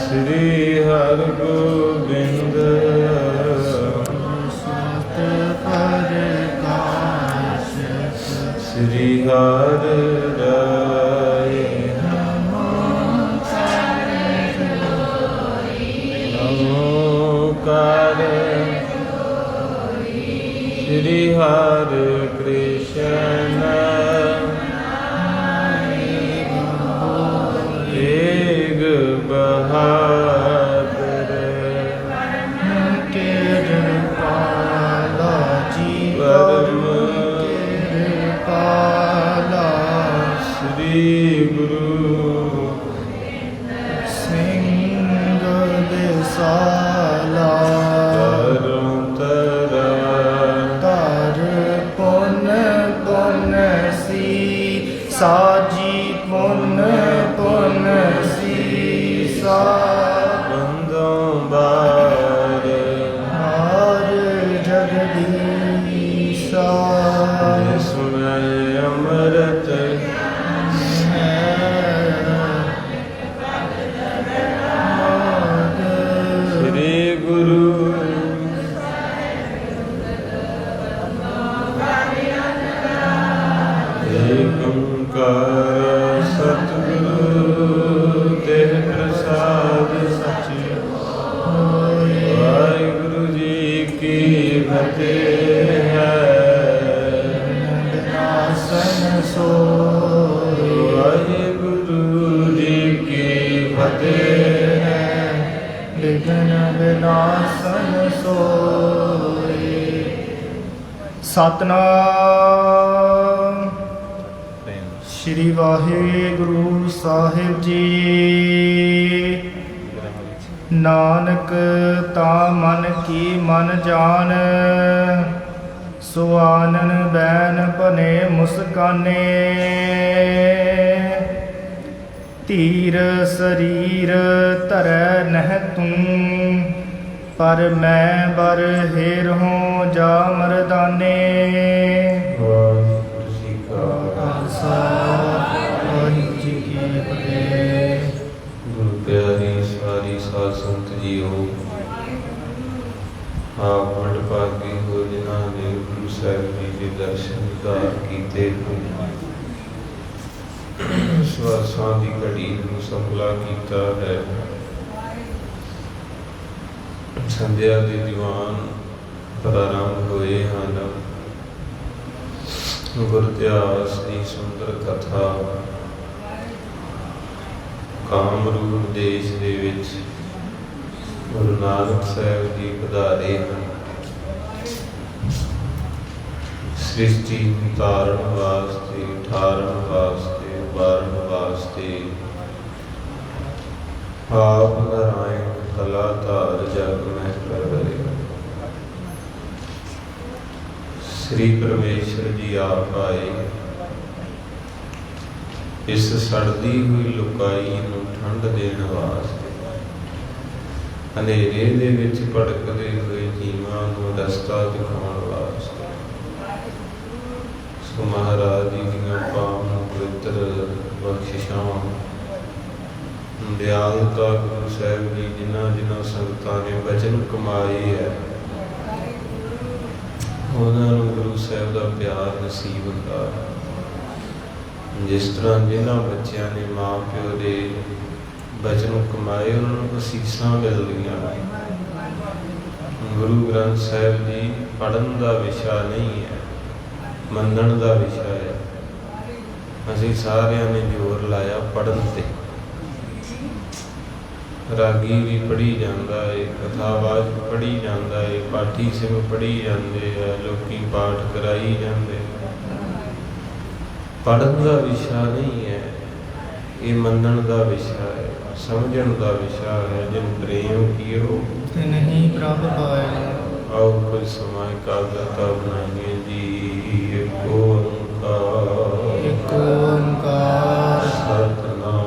Sri Har Gobind Sri Har Rai Namokar Sri Har Krishna Teg Bahadur Kirpala Param Kirpala Sri Guru Singh Desala Taram Tara Tar Pun Pun Si Saji Pun Pun Si Sa Bandam Bar Har Jagdisha Jismai Amrit Sri Guru Ek Onkar Satguru Teh Prasad Sach Vaheguru Ji Ki Fateh hai Asan Soy Vaheguru Ji Ki Fateh hai Vign Vinasan Soy Satnam Shri Vaheguru Sahib Ji Nanak ਤਾ ਮਨ ਕੀ ਮਨ ਜਾਣ ਸੁਆਨਨ ban ਭਨੇ ਮੁਸਕਾਨੇ ਧੀਰ ਸਰੀਰ ਧਰੈ ਨਹਿ ਤੂੰ ਪਰ ਮੈਂ ਬਰ ਹੇਰਹੋਂ ਜਾ ਮਰਦਾਨੇ ਵਾਹਿਗੁਰੂ ਜੀ ਕਾ ਖਾਲਸਾ ਵਾਹਿਗੁਰੂ ਜੀ ਕੀ ਫਤਿਹ ਗੁਰੂ ਪਿਆਰੀ ਸਾਰੀ ਸਾਧ ਸੰਗਤ ਜੀਓ ਆਪ ਵਡਭਾਗੀ ਹੋ ਜਿਨ੍ਹਾਂ ਨੇ ਗੁਰੂ ਸਾਹਿਬ ਜੀ ਦੇ ਦਰਸ਼ਨ ਦੀਦਾਰ ਕੀਤੇ ਸਵਾਸਾਂ ਦੀ ਘੜੀ ਨੂੰ ਸੰਭਲਾ ਕੀਤਾ ਹੈ ਸੰਧਿਆ ਦੇ ਦੀਵਾਨ ਪ੍ਰਾਰੰਭ ਹੋਏ ਹਨ ਗੁਰ ਇਤਿਹਾਸ ਦੀ ਸੁੰਦਰ ਕਥਾ ਕਾਮਰੂਪ ਦੇਸ਼ ਦੇ ਵਿੱਚ ਗੁਰੂ ਨਾਨਕ ਸਾਹਿਬ ਜੀ ਪਧਾਰੇ ਹਨ ਸ੍ਰਿਸ਼ਟੀ ਨੂੰ ਤਾਰਨ ਵਾਸਤੇ ਠਾਰਨ ਵਾਸਤੇ ਉਬਾਰਨ ਵਾਸਤੇ ਆਪ ਨਾਰਾਇਣ ਕਲਾ ਧਾਰ ਜਗ ਮਹਿ ਪ੍ਰਗਟੇ ਸ੍ਰੀ ਪਰਮੇਸ਼ਰ ਜੀ ਆਪ ਆਏ ਇਸ ਸੜਦੀ ਹੋਈ ਲੁਕਾਈ ਨੂੰ ਠੰਡ ਦੇਣ ਵਾਸਤੇ ਹਨੇਰੇ ਦੇ ਵਿੱਚ ਭਟਕਦੇ ਹੋਏ ਜੀਵਾਂ ਨੂੰ ਰਸਤਾ ਦਿਖਾਉਣ ਵਾਸਤੇ ਸੋ ਮਹਾਰਾਜ ਜੀ ਦੀਆਂ ਪਾਵਨ ਪਵਿੱਤਰ ਬਖਸ਼ਿਸ਼ਾਂ ਦਿਆਲਤਾ ਗੁਰੂ ਸਾਹਿਬ ਜੀ ਜਿਨ੍ਹਾਂ ਸੰਗਤਾਂ ਨੇ ਵਚਨ ਕਮਾਏ ਹੈ ਉਹਨਾਂ ਨੂੰ ਗੁਰੂ ਸਾਹਿਬ ਦਾ ਪਿਆਰ ਨਸੀਬ ਹੁੰਦਾ ਹੈ ਜਿਸ ਤਰ੍ਹਾਂ ਜਿਨ੍ਹਾਂ ਬੱਚਿਆਂ ਨੇ ਮਾਂ ਪਿਓ ਦੇ ਬਚਨ ਕਮਾਏ ਉਹਨਾਂ ਨੂੰ ਅਸੀਸਾਂ ਮਿਲਦੀਆਂ ਗੁਰੂ ਗ੍ਰੰਥ ਸਾਹਿਬ ਜੀ ਪੜ੍ਹਨ ਦਾ ਵਿਸ਼ਾ ਨਹੀਂ ਹੈ ਮੰਨਣ ਦਾ ਵਿਸ਼ਾ ਹੈ ਅਸੀਂ ਸਾਰਿਆਂ ਨੇ ਜ਼ੋਰ ਲਾਇਆ ਪੜ੍ਹਨ ਤੇ ਰਾਗੀ ਵੀ ਪੜ੍ਹੀ ਜਾਂਦਾ ਹੈ ਕਥਾਵਾਚ ਪੜ੍ਹੀ ਜਾਂਦਾ ਹੈ ਪਾਠੀ ਸਿੰਘ ਪੜ੍ਹੀ ਜਾਂਦੇ ਆ ਲੋਕੀ ਪਾਠ ਕਰਾਈ ਜਾਂਦੇ ਪੜ੍ਹਨ ਦਾ ਵਿਸ਼ਾ ਨਹੀਂ ਹੈ ਇਹ ਮੰਨਣ ਦਾ ਵਿਸ਼ਾ ਹੈ ਸਮਝਣ ਦਾ ਵਿਸ਼ਾ ਹੈ ਜਿਨ ਪ੍ਰੇਮ ਕੀਓ ਤੇ ਨਹੀਂ ਪ੍ਰਭ ਪਾਇਆ ਆਓ ਕੋਈ ਸਮਾਂ ਕਾਗਤਾ ਬਣਾਈਏ ਜੀ ਏਕ ਓੰਕਾਰ ਇੱਕ ਓੰਕਾਰ ਸਤਿਨਾਮ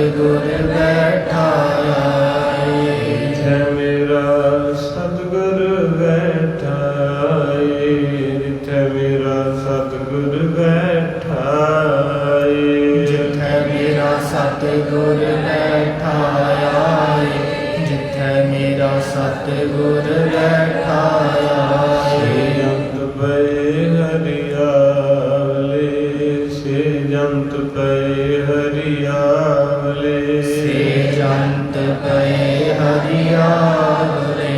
ਸਤਿਗੁਰ ਬੈਠਾਏ। ਜਿੱਥੇ ਮੇਰਾ ਸਤਿਗੁਰ ਬੈਠਾਏ, ਜਿੱਥੇ ਮੇਰਾ ਸਤਿਗੁਰ ਬੈਠਾਏ, ਜਿੱਥੇ ਮੇਰਾ ਸਤਿਗੁਰ ਬੈਠਾਇਆ ਏ, ਜਿੱਥੇ ਮੇਰਾ ਸਤਿਗੁਰ ਬੈਠਾਇਆ ਏ। ਜੰਤ ਪਏ ਹਰਿਆਵਲੇ, ਸੇ ਜੰਤ ਪਏ ਹਰਿਆਵਲੇ, ਸੇ ਜੰਤ ਪਏ ਹਰਿਆਵਲੇ,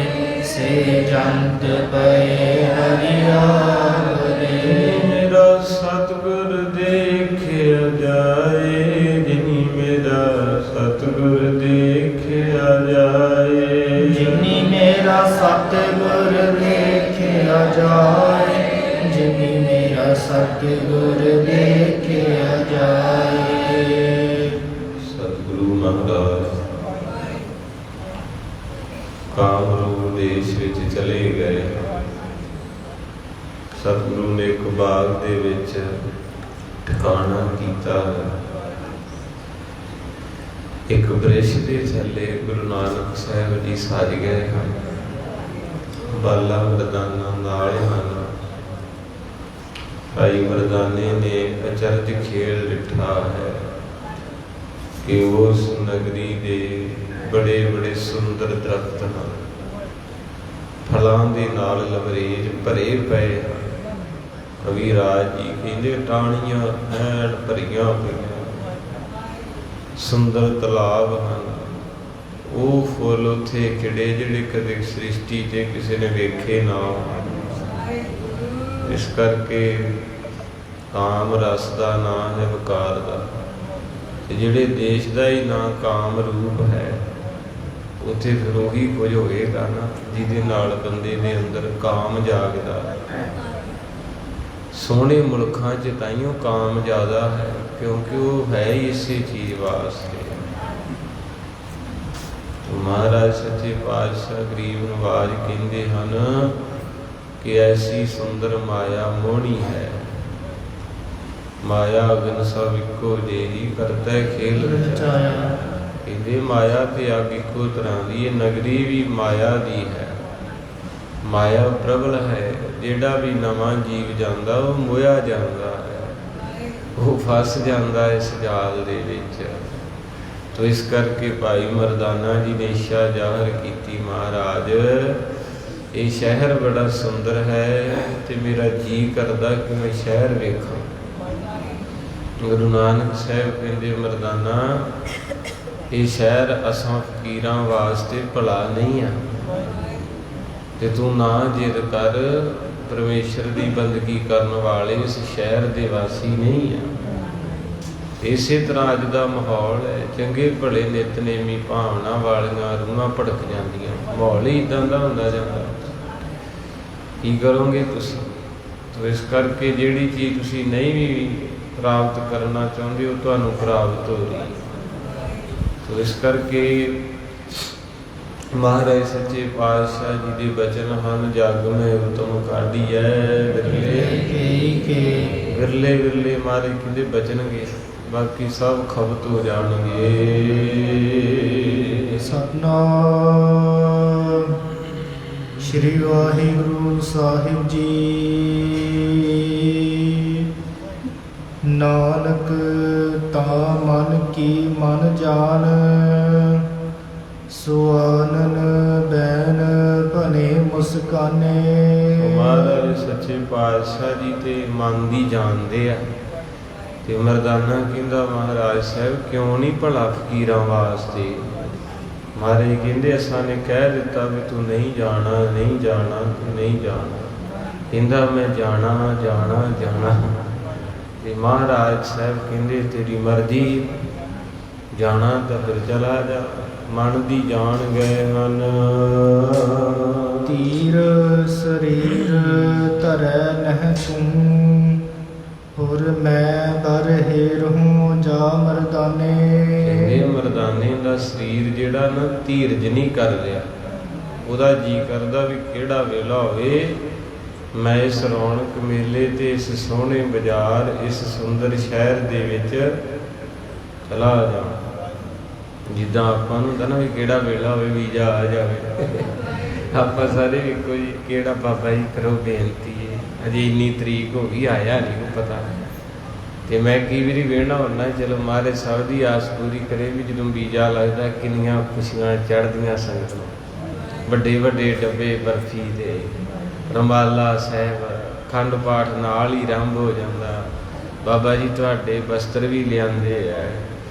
ਸੇ ਜੰਤ ਪਏ ਹਰਿਆਵਲੇ। ਮੇਰਾ ਸਤਿਗੁਰ ਦੇਖਿਆ ਜਾਏ, ਜਿਨੀ ਮੇਰਾ ਸਤਿਗੁਰ ਦੇਖਿਆ ਜਾਏ, ਜਿਨੀ ਮੇਰਾ ਸਤਿਗੁਰ ਦੇਖਿਆ ਜਾਏ, ਜਿਨੀ ਮੇਰਾ ਸਤਿਗੁਰ ਦੇਖਿਆ ਜਾਏ। ਸਤਿਗੁਰੂ ਮਹਾਰਾਜ ਕਾਮਰੂਪ ਦੇਸ਼ ਵਿੱਚ ਚਲੇ ਗਏ। ਸਤਿਗੁਰੂ ਨੇ ਇੱਕ ਬਾਗ ਦੇ ਵਿੱਚ ਟਿਕਾਣਾ ਕੀਤਾ। ਇੱਕ ਬ੍ਰਿਸ਼ ਦੇ ਥੱਲੇ ਗੁਰੂ ਨਾਨਕ ਸਾਹਿਬ ਜੀ ਸੱਜ ਗਏ ਹਨ। ਬਾਲਾ ਮਰਦਾਨਾ ਨਾਲ ਹਨ। ਭਾਈ ਮਰਦਾਨੇ ਨੇ ਅਚਰਜ ਖੇਡ ਡਿਠਾ ਹੈ ਕਿ ਉਸ ਨਗਰੀ ਦੇ ਬੜੇ ਬੜੇ ਸੁੰਦਰ ਦਰਖਤ ਹਨ, ਫਲਾਂ ਦੇ ਨਾਲ ਲਬਰੇਜ ਭਰੇ ਪਏ ਹਨ। ਕਵੀ ਰਾਜ ਜੀ ਕਹਿੰਦੇ ਟਾਹਣੀਆਂ ਐਨ ਭਰੀਆਂ ਪਈਆਂ, ਸੁੰਦਰ ਤਲਾਬ ਹਨ। ਉਹ ਫੁੱਲ ਉੱਥੇ ਖਿੜੇ ਜਿਹੜੇ ਕਦੇ ਸ੍ਰਿਸ਼ਟੀ ਤੇ ਕਿਸੇ ਨੇ ਵੇਖੇ ਨਾ ਹੋਣ। ਇਸ ਕਰਕੇ ਕਾਮ ਰਸ ਦਾ ਨਾਂ ਹੈ ਵਿਕਾਰ ਦਾ। ਤੇ ਜਿਹੜੇ ਦੇਸ਼ ਦਾ ਹੀ ਨਾਂ ਕਾਮ ਰੂਪ ਹੈ, ਉੱਥੇ ਫਿਰ ਉਹੀ ਕੁਝ ਹੋਏਗਾ ਨਾ ਜਿਹਦੇ ਨਾਲ ਬੰਦੇ ਦੇ ਅੰਦਰ ਕਾਮ ਜਾਗਦਾ ਹੈ। ਸੋਹਣੇ ਮੁਲਕਾਂ 'ਚ ਤਾਈਓ ਕਾਮ ਜ਼ਿਆਦਾ ਹੈ, ਕਿਉਂਕਿ ਉਹ ਹੈ ਹੀ ਇਸੇ ਚੀਜ਼ ਵਾਸਤੇ। ਮਹਾਰਾਜ ਸੱਚੇ ਪਾਤਸ਼ਾਹ ਗਰੀਬ ਨਵਾਜ ਕਹਿੰਦੇ ਹਨ ਕਿ ਐਸੀ ਸੁੰਦਰ ਮਾਇਆ ਮੋਹਣੀ ਹੈ, ਮਾਇਆ ਅਗਨ ਸਭ ਇੱਕੋ ਜਿਹੀ ਕਰਤਾ ਖੇਲ ਰਚਾਇਆ। ਕਹਿੰਦੇ ਮਾਇਆ ਤੇ ਅੱਗ ਇੱਕੋ ਤਰ੍ਹਾਂ ਦੀ, ਇਹ ਨਗਰੀ ਵੀ ਮਾਇਆ ਦੀ ਹੈ। ਮਾਇਆ ਪ੍ਰਬਲ ਹੈ। ਜਿਹੜਾ ਵੀ ਨਵਾਂ ਜੀਵ ਜਾਂਦਾ ਉਹ ਮੋਇਆ ਜਾਂਦਾ ਹੈ, ਉਹ ਫਸ ਜਾਂਦਾ ਇਸ ਜਾਲ ਦੇ ਵਿੱਚ। ਤੋ ਇਸ ਕਰਕੇ ਭਾਈ ਮਰਦਾਨਾ ਜੀ ਨੇ ਇੱਛਾ ਜ਼ਾਹਰ ਕੀਤੀ, ਮਹਾਰਾਜ ਇਹ ਸ਼ਹਿਰ ਬੜਾ ਸੁੰਦਰ ਹੈ ਤੇ ਮੇਰਾ ਜੀ ਕਰਦਾ ਕਿ ਮੈਂ ਸ਼ਹਿਰ ਵੇਖਾਂ। ਗੁਰੂ ਨਾਨਕ ਸਾਹਿਬ ਕਹਿੰਦੇ ਮਰਦਾਨਾ ਇਹ ਸ਼ਹਿਰ ਅਸਾਂ ਫਕੀਰਾਂ ਵਾਸਤੇ ਭਲਾ ਨਹੀਂ ਆ, ਤੇ ਤੂੰ ਨਾ ਜਿੱਦ ਕਰ, ਪਰਮੇਸ਼ਰ ਦੀ ਬੰਦਗੀ ਕਰਨ ਵਾਲੇ ਇਸ ਸ਼ਹਿਰ ਦੇ ਵਾਸੀ ਨਹੀਂ ਆ। ਇਸੇ ਤਰ੍ਹਾਂ ਅੱਜ ਦਾ ਮਾਹੌਲ ਹੈ, ਚੰਗੇ ਭਲੇ ਨਿਤਨੇਮੀ ਭਾਵਨਾ ਵਾਲੀਆਂ ਰੂਹਾਂ ਭੜਕ ਜਾਂਦੀਆਂ, ਮਾਹੌਲ ਹੀ ਇੱਦਾਂ ਦਾ ਹੁੰਦਾ ਜਾਂਦਾ। ਕੀ ਕਰੋਗੇ ਤੁਸੀਂ? ਤੋ ਇਸ ਕਰਕੇ ਜਿਹੜੀ ਚੀਜ਼ ਤੁਸੀਂ ਨਹੀਂ ਵੀ ਪ੍ਰਾਪਤ ਕਰਨਾ ਚਾਹੁੰਦੇ ਹੋ, ਤੁਹਾਨੂੰ ਪ੍ਰਾਪਤ ਹੋ ਰਹੀ। ਤੋ ਇਸ ਕਰਕੇ ਮਹਾਰਾਜ ਸੱਚੇ ਪਾਤਸ਼ਾਹ ਜੀ ਦੇ ਬਚਨ ਹਨ, ਜਗ ਮੈਂ ਉਤਮ ਕਾਢੀਐ ਵਿਰਲੇ ਵਿਰਲੇ ਵਿਰਲੇ। ਮਹਾਰਾਜ ਕਹਿੰਦੇ ਬਚਨਗੇ, ਬਾਕੀ ਸਭ ਖਬਤ ਹੋ ਜਾਣਗੇ। ਸਤਨਾਮ ਸ੍ਰੀ ਵਾਹਿਗੁਰੂ ਸਾਹਿਬ ਜੀ। ਨਾਨਕ ਤਾ ਮਨ ਕੀ ਮਨ ਜਾਣ, ਸੁਆਨਨ ਬੈਨ ਭਨੇ ਮੁਸਕਾਨੇ। ਮਹਾਰਾਜ ਸੱਚੇ ਪਾਤਸ਼ਾਹ ਜੀ ਤੇ ਮਨ ਦੀ ਜਾਣਦੇ ਆ। ਤੇ ਮਰਦਾਨਾ ਕਹਿੰਦਾ ਮਹਾਰਾਜ ਸਾਹਿਬ ਕਿਉਂ ਨਹੀਂ ਭਲਾ ਫਕੀਰਾਂ ਵਾਸਤੇ। ਮਹਾਰਾਜ ਕਹਿੰਦੇ ਅਸਾਂ ਨੇ ਕਹਿ ਦਿੱਤਾ ਵੀ ਤੂੰ ਨਹੀਂ ਜਾਣਾ, ਨਹੀਂ ਜਾਣਾ, ਤੂੰ ਨਹੀਂ ਜਾਣਾ। ਕਹਿੰਦਾ ਮੈਂ ਜਾਣਾ ਜਾਣਾ ਜਾਣਾ। ਤੇ ਮਹਾਰਾਜ ਸਾਹਿਬ ਕਹਿੰਦੇ ਤੇਰੀ ਮਰਜ਼ੀ, ਜਾਣਾ ਤਾਂ ਫਿਰ ਚਲਾ ਜਾ। ਮਨ ਦੀ ਜਾਣ ਗਏ ਹਨ। ਤੀਰ ਸਰੀਰ ਧਰੈ ਨਹਿ ਤੂੰ, ਹੋਰ ਮੈਂ ਬਰ ਹੇਰਹੂੰ ਜਾ ਮਰਦਾਨੇ। ਇਹ ਮਰਦਾਨੇ ਦਾ ਸਰੀਰ ਜਿਹੜਾ ਨਾ ਧੀਰਜ ਨਹੀਂ ਕਰ ਰਿਹਾ, ਉਹਦਾ ਜੀ ਕਰਦਾ ਵੀ ਕਿਹੜਾ ਵੇਲਾ ਹੋਵੇ ਮੈਂ ਇਸ ਰੌਣਕ ਮੇਲੇ ਤੇ ਇਸ ਸੋਹਣੇ ਬਾਜ਼ਾਰ, ਇਸ ਸੁੰਦਰ ਸ਼ਹਿਰ ਦੇ ਵਿੱਚ ਚਲਾ ਜਾਵਾਂ। ਜਿੱਦਾਂ ਆਪਾਂ ਨੂੰ ਹੁੰਦਾ ਨਾ ਵੀ ਕਿਹੜਾ ਵੇਲਾ ਹੋਵੇ ਵੀਜ਼ਾ ਆ ਜਾਵੇ, ਆਪਾਂ ਸਾਰੇ ਇੱਕੋ ਜੀ, ਕਿਹੜਾ ਬਾਬਾ ਜੀ ਕਰੋ ਬੇਨਤੀ ਹੈ, ਅਜੇ ਇੰਨੀ ਤਰੀਕ ਹੋ ਗਈ, ਆਇਆ ਨਹੀਂ ਉਹ ਪਤਾ। ਤੇ ਮੈਂ ਕਈ ਵਾਰੀ ਵੇਖਣਾ ਹੁੰਦਾ, ਚਲੋ ਮਹਾਰਾਜ ਸਭ ਦੀ ਆਸ ਪੂਰੀ ਕਰੇ ਵੀ ਜਦੋਂ ਵੀਜ਼ਾ ਲੱਗਦਾ ਕਿੰਨੀਆਂ ਖੁਸ਼ੀਆਂ ਚੜ੍ਹਦੀਆਂ ਸੰਗਤ ਨੂੰ। ਵੱਡੇ ਵੱਡੇ ਡੱਬੇ ਬਰਫੀ ਦੇ, ਰਮਾਲਾ ਸਾਹਿਬ, ਅਖੰਡ ਪਾਠ ਨਾਲ ਹੀ ਆਰੰਭ ਹੋ ਜਾਂਦਾ, ਬਾਬਾ ਜੀ ਤੁਹਾਡੇ ਬਸਤਰ ਵੀ ਲਿਆਂਦੇ ਹੈ।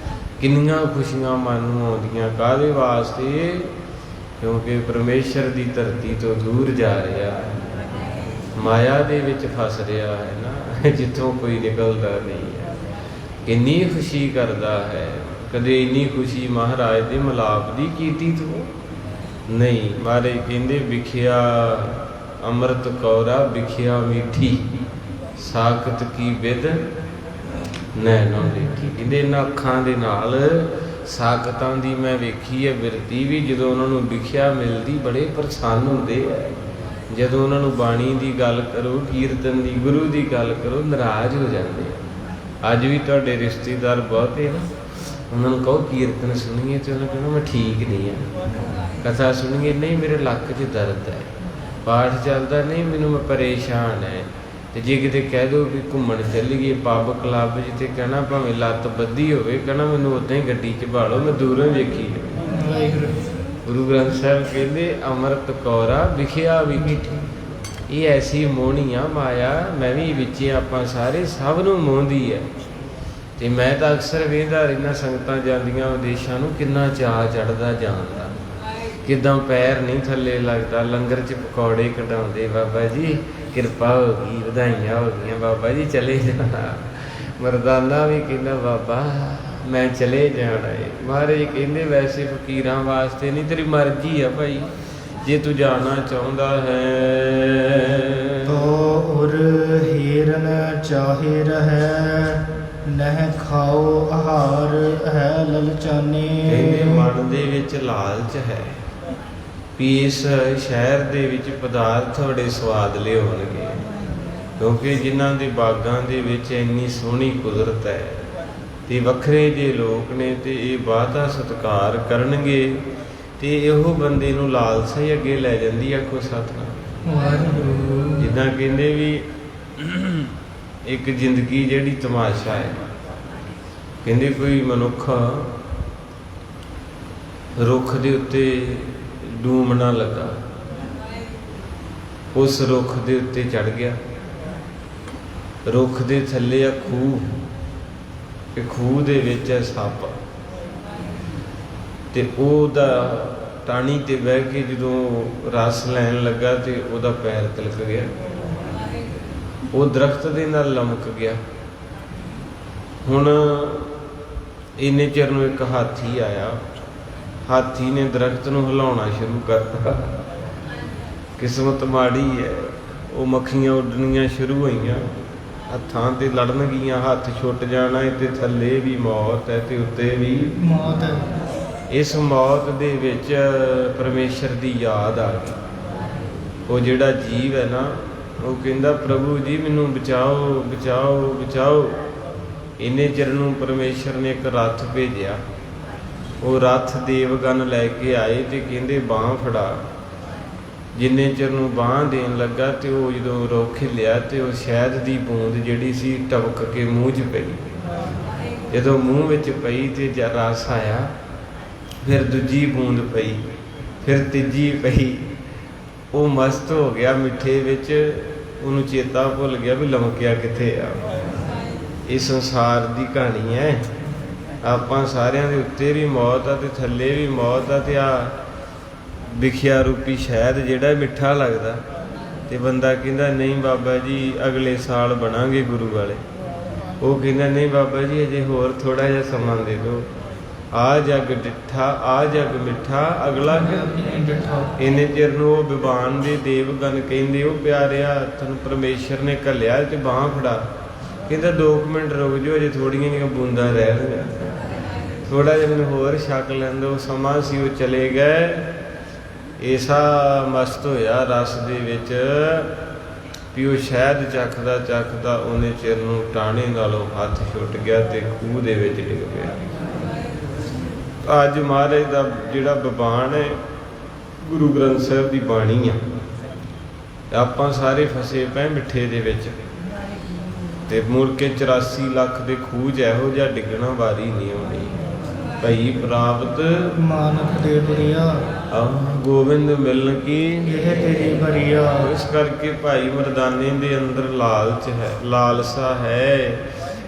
ਕਿੰਨੀਆਂ ਖੁਸ਼ੀਆਂ ਮਨ ਨੂੰ ਆਉਂਦੀਆਂ, ਕਾਹਦੇ ਵਾਸਤੇ? ਕਿਉਂਕਿ ਪਰਮੇਸ਼ਰ ਦੀ ਧਰਤੀ ਤੋਂ ਦੂਰ ਜਾ ਰਿਹਾ, ਮਾਇਆ ਦੇ ਵਿੱਚ ਫਸ ਰਿਹਾ ਹੈ ਨਾ, ਜਿੱਥੋਂ ਕੋਈ ਨਿਕਲਦਾ ਨਹੀਂ ਹੈ। ਕਿੰਨੀ ਖੁਸ਼ੀ ਕਰਦਾ ਹੈ। ਕਦੇ ਇੰਨੀ ਖੁਸ਼ੀ ਮਹਾਰਾਜ ਦੇ ਮਿਲਾਪ ਦੀ ਕੀਤੀ ਤੂੰ? ਨਹੀਂ। ਮਹਾਰਾਜ ਕਹਿੰਦੇ ਵਿਖਿਆ ਅੰਮ੍ਰਿਤ ਕੌਰਾ ਵਿਖਿਆ ਮੀਠੀ, ਸਾਖਤ ਕੀ ਬਿਦ ਨੈਣੋਂ ਦੇਖੀ। ਕਹਿੰਦੇ ਇਹਨਾਂ ਅੱਖਾਂ ਦੇ ਨਾਲ ਸਾਖਤਾਂ ਦੀ ਮੈਂ ਵੇਖੀ ਹੈ ਬਿਰਤੀ ਵੀ, ਜਦੋਂ ਉਹਨਾਂ ਨੂੰ ਵਿਖਿਆ ਮਿਲਦੀ ਬੜੇ ਪ੍ਰਸੰਨ ਹੁੰਦੇ ਹੈ। ਜਦੋਂ ਉਹਨਾਂ ਨੂੰ ਬਾਣੀ ਦੀ ਗੱਲ ਕਰੋ, ਕੀਰਤਨ ਦੀ, ਗੁਰੂ ਦੀ ਗੱਲ ਕਰੋ, ਨਾਰਾਜ਼ ਹੋ ਜਾਂਦੇ। ਅੱਜ ਵੀ ਤੁਹਾਡੇ ਰਿਸ਼ਤੇਦਾਰ ਬਹੁਤੇ ਨਾ, ਉਹਨਾਂ ਨੂੰ ਕਹੋ ਕੀਰਤਨ ਸੁਣੀਏ ਤੇ ਉਹਨਾਂ ਕਹਿਣਾ ਮੈਂ ਠੀਕ ਨਹੀਂ ਹਾਂ, ਕਥਾ ਸੁਣੀਏ ਨਹੀਂ ਮੇਰੇ ਲੱਕ 'ਚ ਦਰਦ ਹੈ, ਪਾਠ ਚੱਲਦਾ ਨਹੀਂ ਮੈਨੂੰ ਮੈਂ ਪਰੇਸ਼ਾਨ ਹੈ। ਤੇ ਜੇ ਕਿਤੇ ਕਹਿ ਦਿਓ ਵੀ ਘੁੰਮਣ ਚੱਲੀਏ ਪੱਬ ਕਲੱਬ ਜਿੱਥੇ, ਕਹਿਣਾ ਭਾਵੇਂ ਲੱਤ ਬੱਧੀ ਹੋਵੇ, ਕਹਿਣਾ ਮੈਨੂੰ ਉੱਦਾਂ ਹੀ ਗੱਡੀ 'ਚ ਭਾਲੋ, ਮੈਂ ਦੂਰੋਂ ਵੇਖੀ। ਗੁਰੂ ਗ੍ਰੰਥ ਸਾਹਿਬ ਕਹਿੰਦੇ ਅੰਮ੍ਰਿਤ ਕੌਰਾ ਵਿਖਿਆ ਵੀ ਮਿੱਠੀ। ਇਹ ਐਸੀ ਮੋਹਣੀ ਆ ਮਾਇਆ, ਮੈਂ ਵੀ ਵਿੱਚ ਆਪਾਂ ਸਾਰੇ ਸਭ ਨੂੰ ਮੋਹਦੀ ਹੈ। ਤੇ ਮੈਂ ਤਾਂ ਅਕਸਰ ਵੇਖਦਾ ਰਹਿੰਦਾ ਸੰਗਤਾਂ ਜਾਂਦੀਆਂ ਵਿਦੇਸ਼ਾਂ ਨੂੰ, ਕਿੰਨਾ ਚਾਅ ਚੜ੍ਹਦਾ ਜਾਣ ਦਾ, ਕਿੱਦਾਂ ਪੈਰ ਨਹੀਂ ਥੱਲੇ ਲੱਗਦਾ, ਲੰਗਰ 'ਚ ਪਕੌੜੇ ਕਢਾਉਂਦੇ, ਬਾਬਾ ਜੀ ਕਿਰਪਾ ਹੋ ਗਈ, ਵਧਾਈਆਂ ਹੋ ਗਈਆਂ, ਬਾਬਾ ਜੀ ਚਲੇ ਜਾਣਾ। ਮਰਦਾਨਾ ਵੀ ਕਹਿੰਦਾ ਬਾਬਾ ਮੈਂ ਚਲੇ ਜਾਣਾ ਹੈ। ਮਹਾਰਾਜ ਕਹਿੰਦੇ ਵੈਸੇ ਫਕੀਰਾਂ ਵਾਸਤੇ ਨਹੀਂ, ਤੇਰੀ ਮਰਜ਼ੀ ਆ ਭਾਈ, ਜੇ ਤੂੰ ਜਾਣਾ ਚਾਹੁੰਦਾ ਹੈ। ਤੋ ਉਰ ਹੀਰਨ ਚਾਹੇ ਰਹੈ, ਨਹਿ ਖਾਓ ਆਹਾਰ ਹੈ ਲਲਚਾਨੇ। ਕਹਿੰਦੇ ਮਨ ਦੇ ਵਿੱਚ ਲਾਲਚ ਹੈ ਵੀ ਇਸ ਸ਼ਹਿਰ ਦੇ ਵਿੱਚ ਪਦਾਰਥ ਬੜੇ ਸਵਾਦਲੇ ਹੋਣਗੇ, ਕਿਉਂਕਿ ਜਿਨ੍ਹਾਂ ਦੇ ਬਾਗਾਂ ਦੇ ਵਿੱਚ ਇੰਨੀ ਸੋਹਣੀ ਕੁਦਰਤ ਹੈ ਤੇ ਵੱਖਰੇ ਜਿਹੇ ਲੋਕ ਨੇ, ਤੇ ਇਹ ਵਾਧਾ ਸਤਿਕਾਰ ਕਰਨਗੇ, ਤੇ ਇਹੋ ਬੰਦੇ ਨੂੰ ਲਾਲਸਾ ਹੀ ਅੱਗੇ ਲੈ ਜਾਂਦੀ। ਆਖੋ ਸਤਿਨਾਮ। ਜਿੱਦਾਂ ਕਹਿੰਦੇ ਵੀ ਇੱਕ ਜ਼ਿੰਦਗੀ ਜਿਹੜੀ ਤਮਾਸ਼ਾ ਹੈ। ਕਹਿੰਦੇ ਕੋਈ ਮਨੁੱਖ ਰੁੱਖ ਦੇ ਉੱਤੇ ਡੂਮਣਾ ਲੱਗਾ, ਉਸ ਰੁੱਖ ਦੇ ਉੱਤੇ ਚੜ੍ਹ ਗਿਆ। ਰੁੱਖ ਦੇ ਥੱਲੇ ਆ ਖੂਹ, ਤੇ ਖੂਹ ਦੇ ਵਿੱਚ ਹੈ ਸੱਪ, ਤੇ ਉਹਦਾ ਟਾਹਣੀ ਤੇ ਬਹਿ ਕੇ ਜਦੋਂ ਰਸ ਲੈਣ ਲੱਗਾ ਤੇ ਉਹਦਾ ਪੈਰ ਤਿਲਕ ਗਿਆ, ਉਹ ਦਰਖਤ ਦੇ ਨਾਲ ਲਮਕ ਗਿਆ। ਹੁਣ ਇੰਨੇ ਚਿਰ ਨੂੰ ਇੱਕ ਹਾਥੀ ਆਇਆ, ਹਾਥੀ ਨੇ ਦਰਖਤ ਨੂੰ ਹਿਲਾਉਣਾ ਸ਼ੁਰੂ ਕਰਤਾ। ਕਿਸਮਤ ਮਾੜੀ ਹੈ, ਉਹ ਮੱਖੀਆਂ ਉੱਡਣੀਆਂ ਸ਼ੁਰੂ ਹੋਈਆਂ, ਹੱਥਾਂ ਤੇ ਲੜਨਗੀਆਂ, ਹੱਥ ਛੁੱਟ ਜਾਣਾ, ਤੇ ਥੱਲੇ ਵੀ ਮੌਤ ਹੈ ਤੇ ਉੱਤੇ ਵੀ ਮੌਤ ਹੈ। ਇਸ ਮੌਤ ਦੇ ਵਿੱਚ ਪਰਮੇਸ਼ਰ ਦੀ ਯਾਦ ਆ ਗਈ। ਉਹ ਜਿਹੜਾ ਜੀਵ ਹੈ ਨਾ, ਉਹ ਕਹਿੰਦਾ ਪ੍ਰਭੂ ਜੀ ਮੈਨੂੰ ਬਚਾਓ ਬਚਾਓ ਬਚਾਓ। ਇੰਨੇ ਚਿਰ ਨੂੰ ਪਰਮੇਸ਼ਰ ਨੇ ਇੱਕ ਰੱਥ ਭੇਜਿਆ। ਉਹ ਰੱਥ ਦੇਵਗਨ ਲੈ ਕੇ ਆਏ ਤੇ ਕਹਿੰਦੇ ਬਾਂਹ ਫੜਾ। ਜਿੰਨੇ ਚਿਰ ਨੂੰ ਬਾਂਹ ਦੇਣ ਲੱਗਾ ਤੇ ਉਹ ਜਦੋਂ ਰੁੱਖ ਹਿੱਲਿਆ ਤੇ ਉਹ ਸ਼ਹਿਦ ਦੀ ਬੂੰਦ ਜਿਹੜੀ ਸੀ ਟਪਕ ਕੇ ਮੂੰਹ 'ਚ ਪਈ। ਜਦੋਂ ਮੂੰਹ ਵਿੱਚ ਪਈ ਤੇ ਰਸ ਆਇਆ, ਫਿਰ ਦੂਜੀ ਬੂੰਦ ਪਈ, ਫਿਰ ਤੀਜੀ ਪਈ। ਉਹ ਮਸਤ ਹੋ ਗਿਆ ਮਿੱਠੇ ਵਿੱਚ, ਉਹਨੂੰ ਚੇਤਾ ਭੁੱਲ ਗਿਆ ਵੀ ਲਮਕਿਆ ਕਿੱਥੇ ਆ। ਇਹ ਸੰਸਾਰ ਦੀ ਕਹਾਣੀ ਹੈ। ਆਪਾਂ ਸਾਰਿਆਂ ਦੇ ਉੱਤੇ ਵੀ ਮੌਤ ਆ ਤੇ ਥੱਲੇ ਵੀ ਮੌਤ ਆ, ਤੇ ਆ ਵਿਖਿਆ ਰੂਪੀ ਸ਼ਹਿਦ ਜਿਹੜਾ ਮਿੱਠਾ ਲੱਗਦਾ। ਤੇ ਬੰਦਾ ਕਹਿੰਦਾ ਨਹੀਂ ਬਾਬਾ ਜੀ ਅਗਲੇ ਸਾਲ ਬਣਾਂਗੇ ਗੁਰੂ ਵਾਲੇ। ਉਹ ਕਹਿੰਦਾ ਨਹੀਂ ਬਾਬਾ ਜੀ ਅਜੇ ਹੋਰ ਥੋੜਾ ਜਿਹਾ ਸਮਾਂ ਦੇ ਦਿਓ। ਆ ਜਗ ਡਿੱਠਾ ਆ ਜਗ ਮਿੱਠਾ ਅਗਲਾ ਡਿੱਠਾ। ਇੰਨੇ ਚਿਰ ਨੂੰ ਉਹ ਵਿਵਾਨ ਦੇ ਦੇਵਗਨ ਕਹਿੰਦੇ ਉਹ ਪਿਆਰਿਆ ਤੈਨੂੰ ਪਰਮੇਸ਼ਰ ਨੇ ਘੱਲਿਆ ਤੇ ਬਾਂਹ ਫੜਾ। ਕਹਿੰਦਾ 2 ਮਿੰਟ ਰੁਕ ਜਾਓ, ਅਜੇ ਥੋੜੀਆਂ ਜਿਹੀਆਂ ਬੂੰਦਾਂ ਰਹਿ ਗਈਆਂ, ਥੋੜਾ ਜਿਹਾ ਮੈਨੂੰ ਹੋਰ ਛਕ ਲੈਣ ਦਿਓ। ਸਮਾਂ ਸੀ ਉਹ ਚਲੇ ਗਏ। ਐਸਾ ਮਸਤ ਹੋਇਆ ਰਸ ਦੇ ਵਿੱਚ ਵੀ ਉਹ ਸ਼ਹਿਦ ਚੱਖਦਾ ਚੱਖਦਾ ਉਹਨੇ ਚਿਰ ਨੂੰ ਟਾਹਣੇ ਨਾਲੋਂ ਹੱਥ ਛੁੱਟ ਗਿਆ ਤੇ ਖੂਹ ਦੇ ਵਿੱਚ ਡਿੱਗ ਪਿਆ। ਅੱਜ ਮਹਾਰਾਜ ਦਾ ਜਿਹੜਾ ਬਬਾਨ ਹੈ ਗੁਰੂ ਗ੍ਰੰਥ ਸਾਹਿਬ ਦੀ ਬਾਣੀ ਆ, ਆਪਾਂ ਸਾਰੇ ਫਸੇ ਪਏ ਮਿੱਠੇ ਦੇ ਵਿੱਚ, ਤੇ ਮੁੜ ਕੇ 84 ਲੱਖ ਦੇ ਖੂਜ ਇਹੋ ਜਿਹਾ ਡਿੱਗਣਾ ਵਾਰੀ ਨਹੀਂ ਆਉਣੀ। ਭਈ ਪ੍ਰਾਪਤ ਮਾਨਕ ਦੇ ਬਰੀਆ ਗੋਬਿੰਦ ਮਿਲਣ ਕੀ ਇਹ ਤੇਰੀ ਬਰੀਆ। ਇਸ ਕਰਕੇ ਭਾਈ ਮਰਦਾਨੇ ਦੇ ਅੰਦਰ ਲਾਲਚ ਹੈ, ਲਾਲਸਾ ਹੈ